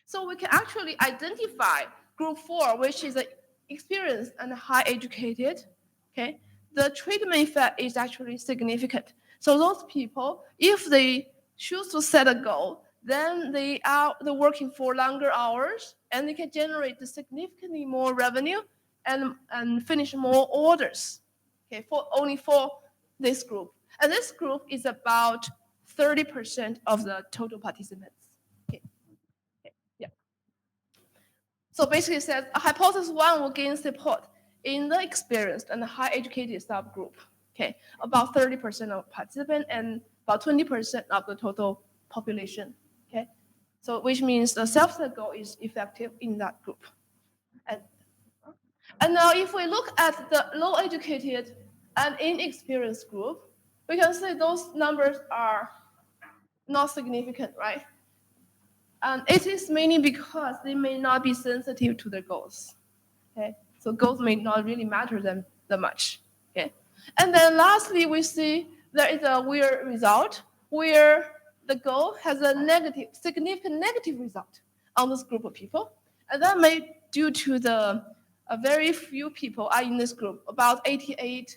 so we can actually identify group 4, which is experienced and high educated. Okay. The treatment effect is actually significant. So those people, if they choose to set a goal, then they're working for longer hours and they can generate significantly more revenue and finish more orders. Okay, only for this group. And this group is about 30% of the total participants. Okay. Yeah. So basically it says hypothesis 1 will gain support in the experienced and high educated subgroup. Okay, about 30% of participants and about 20% of the total population. Okay, so which means the self-set goal is effective in that group. And now if we look at the low educated and inexperienced group, we can see those numbers are not significant, right? And it is mainly because they may not be sensitive to their goals. Okay, so goals may not really matter them that much. Okay, and then lastly, we see there is a weird result where the goal has a significant negative result on this group of people, and that may due to the very few people are in this group. About 88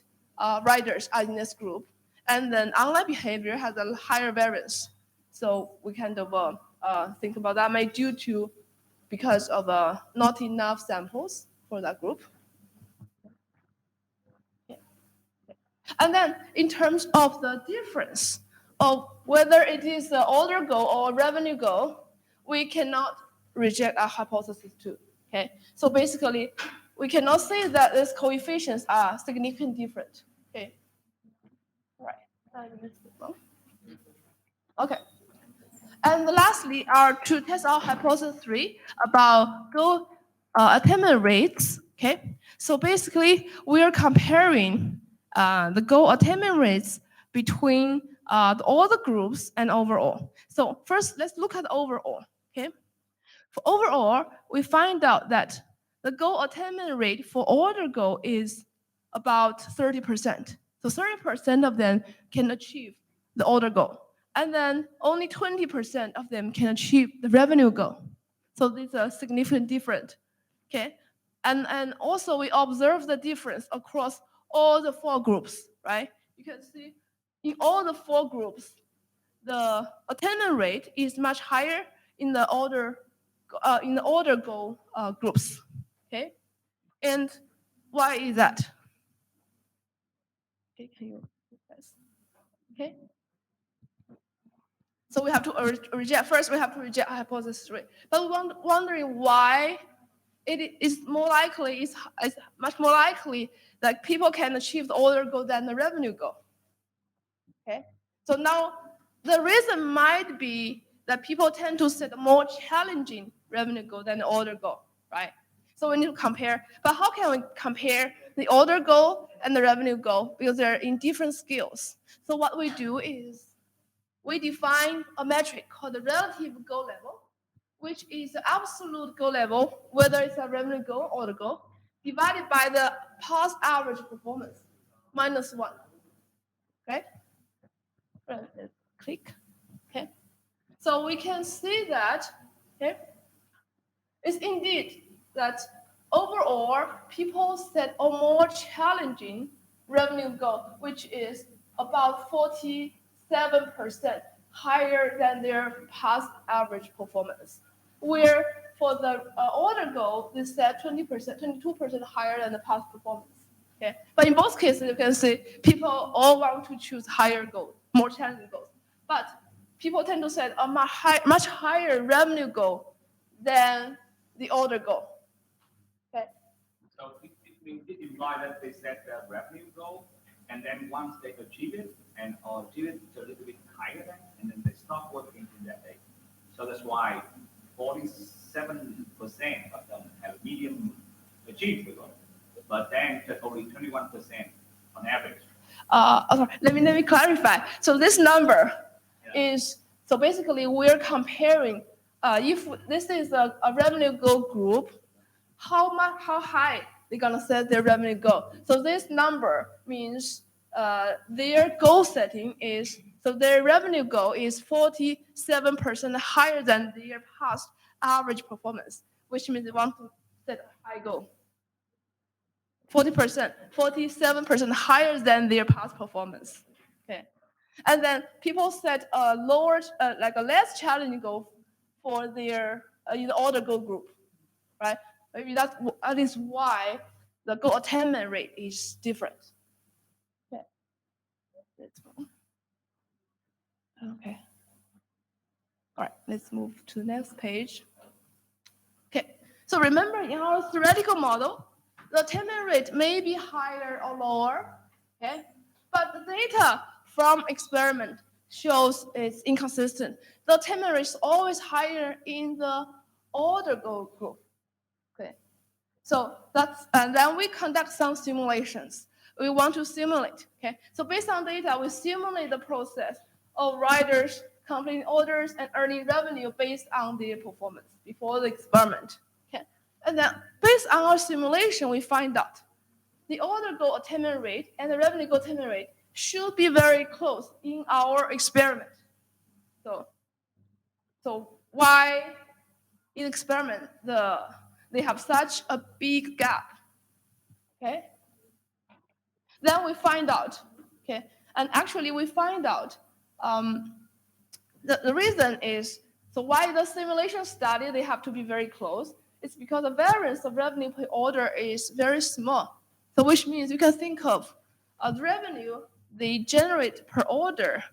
riders are in this group, and then online behavior has a higher variance. So we kind of think about that may due to because of not enough samples for that group. And then in terms of the difference of whether it is the order goal or revenue goal, we cannot reject our hypothesis too. Okay, so basically, we cannot say that these coefficients are significantly different. Okay, all right. Okay, and lastly, to test our hypothesis 3 about goal attainment rates. Okay, so basically, we are comparing the goal attainment rates between all the groups and overall. So first, let's look at overall. Okay, for overall, we find out that the goal attainment rate for order goal is about 30%. So 30% of them can achieve the order goal, and then only 20% of them can achieve the revenue goal. So these are significant different. Okay, and also we observe the difference across all the 4 groups, right? You can see in all the 4 groups, the attainment rate is much higher in the order goal groups. Okay, and why is that? Okay, can you yes. Okay. So we have to reject first. We have to reject hypothesis 3. But we're wondering why it is more likely is much more likely that people can achieve the order goal than the revenue goal. Okay. So now the reason might be that people tend to set a more challenging revenue goal than the order goal, right? So we need to compare. But how can we compare the order goal and the revenue goal? Because they're in different scales. So what we do is we define a metric called the relative goal level, which is the absolute goal level, whether it's a revenue goal or order goal, divided by the past average performance, minus 1. Okay? Let's click. Okay. So we can see that, okay, it's indeed that overall people set a more challenging revenue goal, which is about 47% higher than their past average performance. Where for the order goal, they set 20%, 22% higher than the past performance. Okay, but in both cases, you can see people all want to choose higher goals, more challenging goals. But people tend to set a much higher revenue goal than the order goal. Okay. So it implies that they set the revenue goal, and then once they achieve it and achieve it a little bit higher than, and then they stop working in that day. So that's why 47% of them have medium achieved the goal, but then only 21% on average. Let me clarify. So this number is, so basically we're comparing if this is a revenue goal group, how high they're gonna set their revenue goal. So this number means their goal setting is, so their revenue goal is 47% higher than their past average performance, which means they want to set a high goal. 47% higher than their past performance. Okay, and then people set a lower, like a less challenging goal for their in the order goal group, right? Maybe that is why the goal attainment rate is different. Okay, let's move. Okay, all right, let's move to the next page. Okay, so remember in our theoretical model, the attainment rate may be higher or lower, okay? But the data from experiment shows it's inconsistent. The attainment rate is always higher in the order goal group, okay? So that's, and then we conduct some simulations. We want to simulate, okay? So based on data, we simulate the process of riders completing orders and earning revenue based on their performance before the experiment. And then based on our simulation, we find out the order goal attainment rate and the revenue goal attainment rate should be very close in our experiment. So why in experiment they have such a big gap? Okay. Then we find out, okay, and actually we find out the reason is So why the simulation study, they have to be very close? It's because the variance of revenue per order is very small. So which means you can think of the revenue they generate per order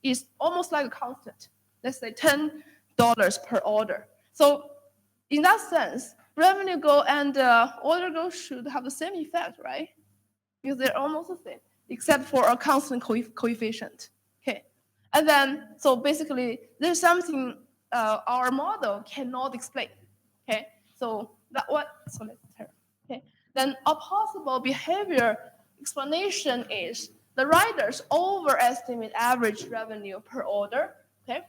is almost like a constant. Let's say $10 per order. So in that sense, revenue goal and order goal should have the same effect, right? Because they're almost the same, except for a constant coefficient. Okay, and then so basically there's something our model cannot explain. Okay, so that what so let's turn. Okay, then a possible behavior explanation is the riders overestimate average revenue per order. Okay,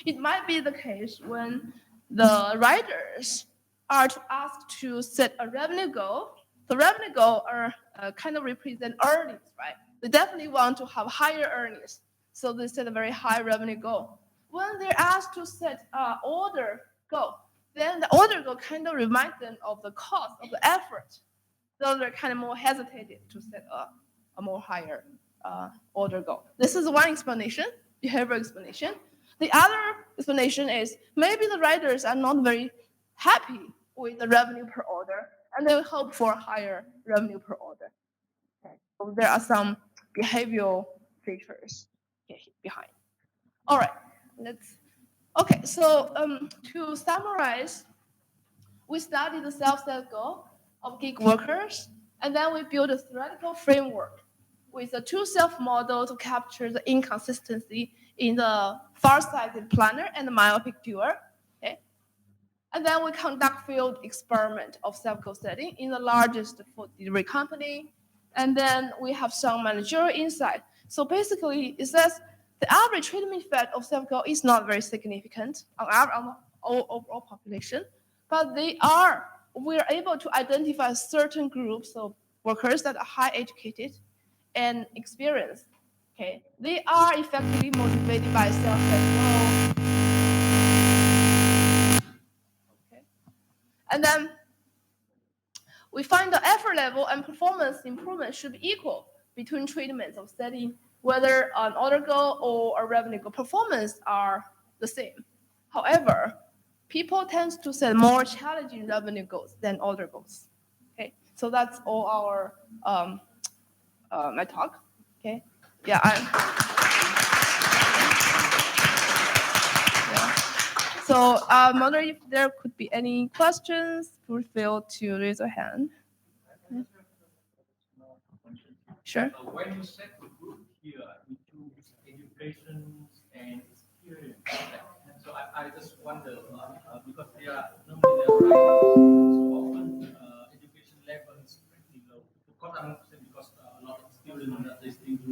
it might be the case when the riders are asked to set a revenue goal. The revenue goal are kind of represent earnings, right? They definitely want to have higher earnings, so they set a very high revenue goal. When they're asked to set an order goal, then the order goal kind of reminds them of the cost of the effort. So they're kind of more hesitated to set a more higher order goal. This is one explanation, behavioral explanation. The other explanation is maybe the riders are not very happy with the revenue per order, and they hope for higher revenue per order. Okay. So there are some behavioral features behind. All right, okay, so to summarize, we studied the self-set goal of gig workers, and then we built a theoretical framework with a two-self model to capture the inconsistency in the far-sighted planner and the myopic doer. Okay? And then we conduct field experiment of self-goal setting in the largest food delivery company. And then we have some managerial insight. So basically, it says the average treatment effect of self-goal is not very significant on the overall population, but we're able to identify certain groups of workers that are high educated and experienced. Okay, they are effectively motivated by self-set goal. Okay, and then we find the effort level and performance improvement should be equal between treatments of setting, whether an order goal or a revenue goal. Performance are the same. However, people tend to set more challenging revenue goals than order goals. Okay, so that's all our my talk. Okay, yeah. So, wonder if there could be any questions. Feel free to raise your hand. Sure. When you set the group here, you choose education and experience. So I just wonder because they are normally so often education level is pretty low. Because I'm saying because a lot of students they still do.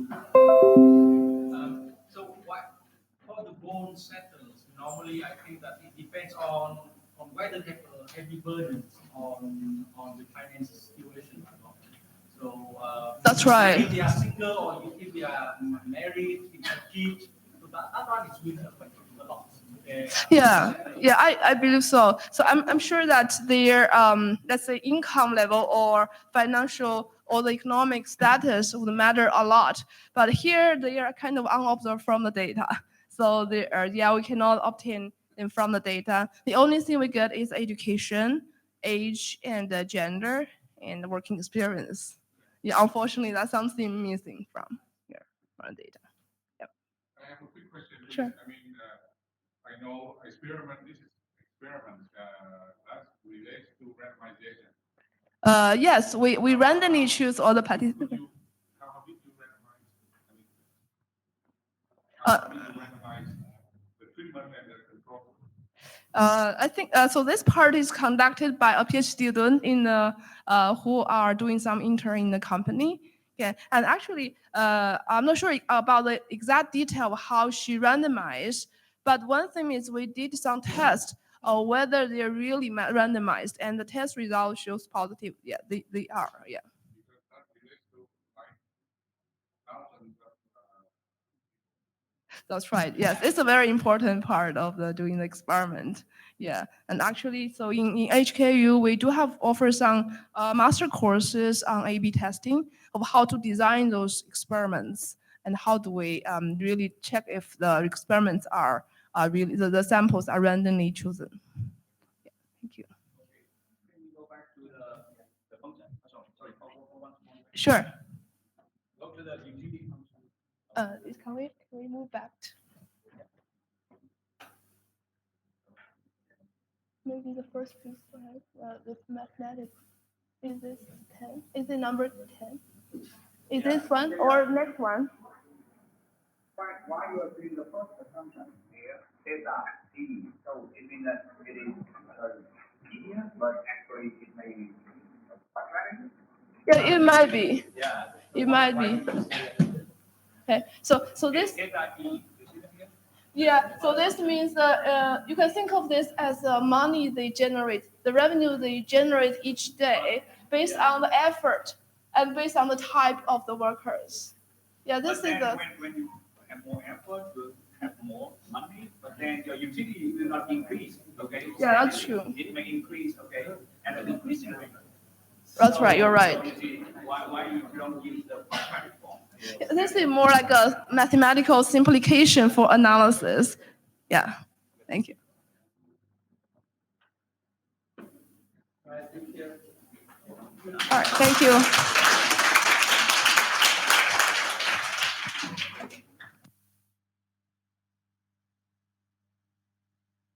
So what for the goal setters? Normally, I think that it depends on whether they have heavy burdens on the financial situation or not. So that's right. If they are single or if they are married, if they have kids, so that one is really affected a lot. Yeah, I believe so. So I'm sure that their let's say income level or financial or the economic status would matter a lot. But here they are kind of unobserved from the data. So they are, we cannot obtain them from the data. The only thing we get is education, age, and gender, and working experience. Yeah, unfortunately, that's something missing from here, from the data. Yep. I have a quick question. Sure. I mean, I know this is experiment that relates to randomization. Yes, we randomly choose all the participants. How did you randomize? How did you randomize the treatment and the control? I think so. This part is conducted by a PhD student in who are doing some intern in the company. Yeah, and actually, I'm not sure about the exact detail of how she randomized. But one thing is we did some tests of whether they're really randomized, and the test result shows positive. Yeah, they are. Yeah. Because that relates to like thousands of. That's right. Yes, it's a very important part of doing the experiment. Yeah, and actually, so in HKU, we do have offer some master courses on A/B testing of how to design those experiments and how do we really check if the experiments are are really the samples are randomly chosen. Yeah, thank you. Sure. Go to the utility function. Can we move back? Maybe the first piece, right? With mathematics. Is this 10? Is it number 10? Is this one or next one? Why you are doing the first assumption here, theta t, so it means that it is linear, but actually it may be quadratic. Yeah, it might be. Yeah. It might be. Okay, so this. Theta t, you see that here? Yeah, so this means that you can think of this as the money they generate, the revenue they generate each day based on the effort and based on the type of the workers. Yeah, this is the. When you have more effort, you have more money, but then your utility will not increase. Okay. Yeah, that's true. It may increase. Okay, at a decreasing rate. That's right. You're right. So you see why you don't use the quadratic form? This is more like a mathematical simplification for analysis. Yeah, thank you. All right, thank you. All right, thank you.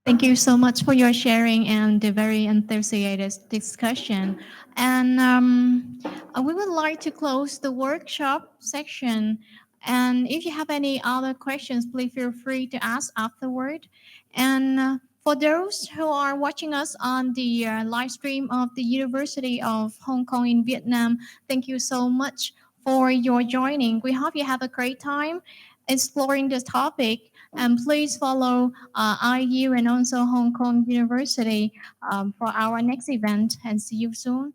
Thank you so much for your sharing and the very enthusiastic discussion. And we would like to close the workshop section. And if you have any other questions, please feel free to ask afterward. And for those who are watching us on the live stream of the University of Hong Kong in Vietnam, thank you so much for your joining. We hope you have a great time exploring this topic. And please follow IU and also Hong Kong University for our next event, and see you soon.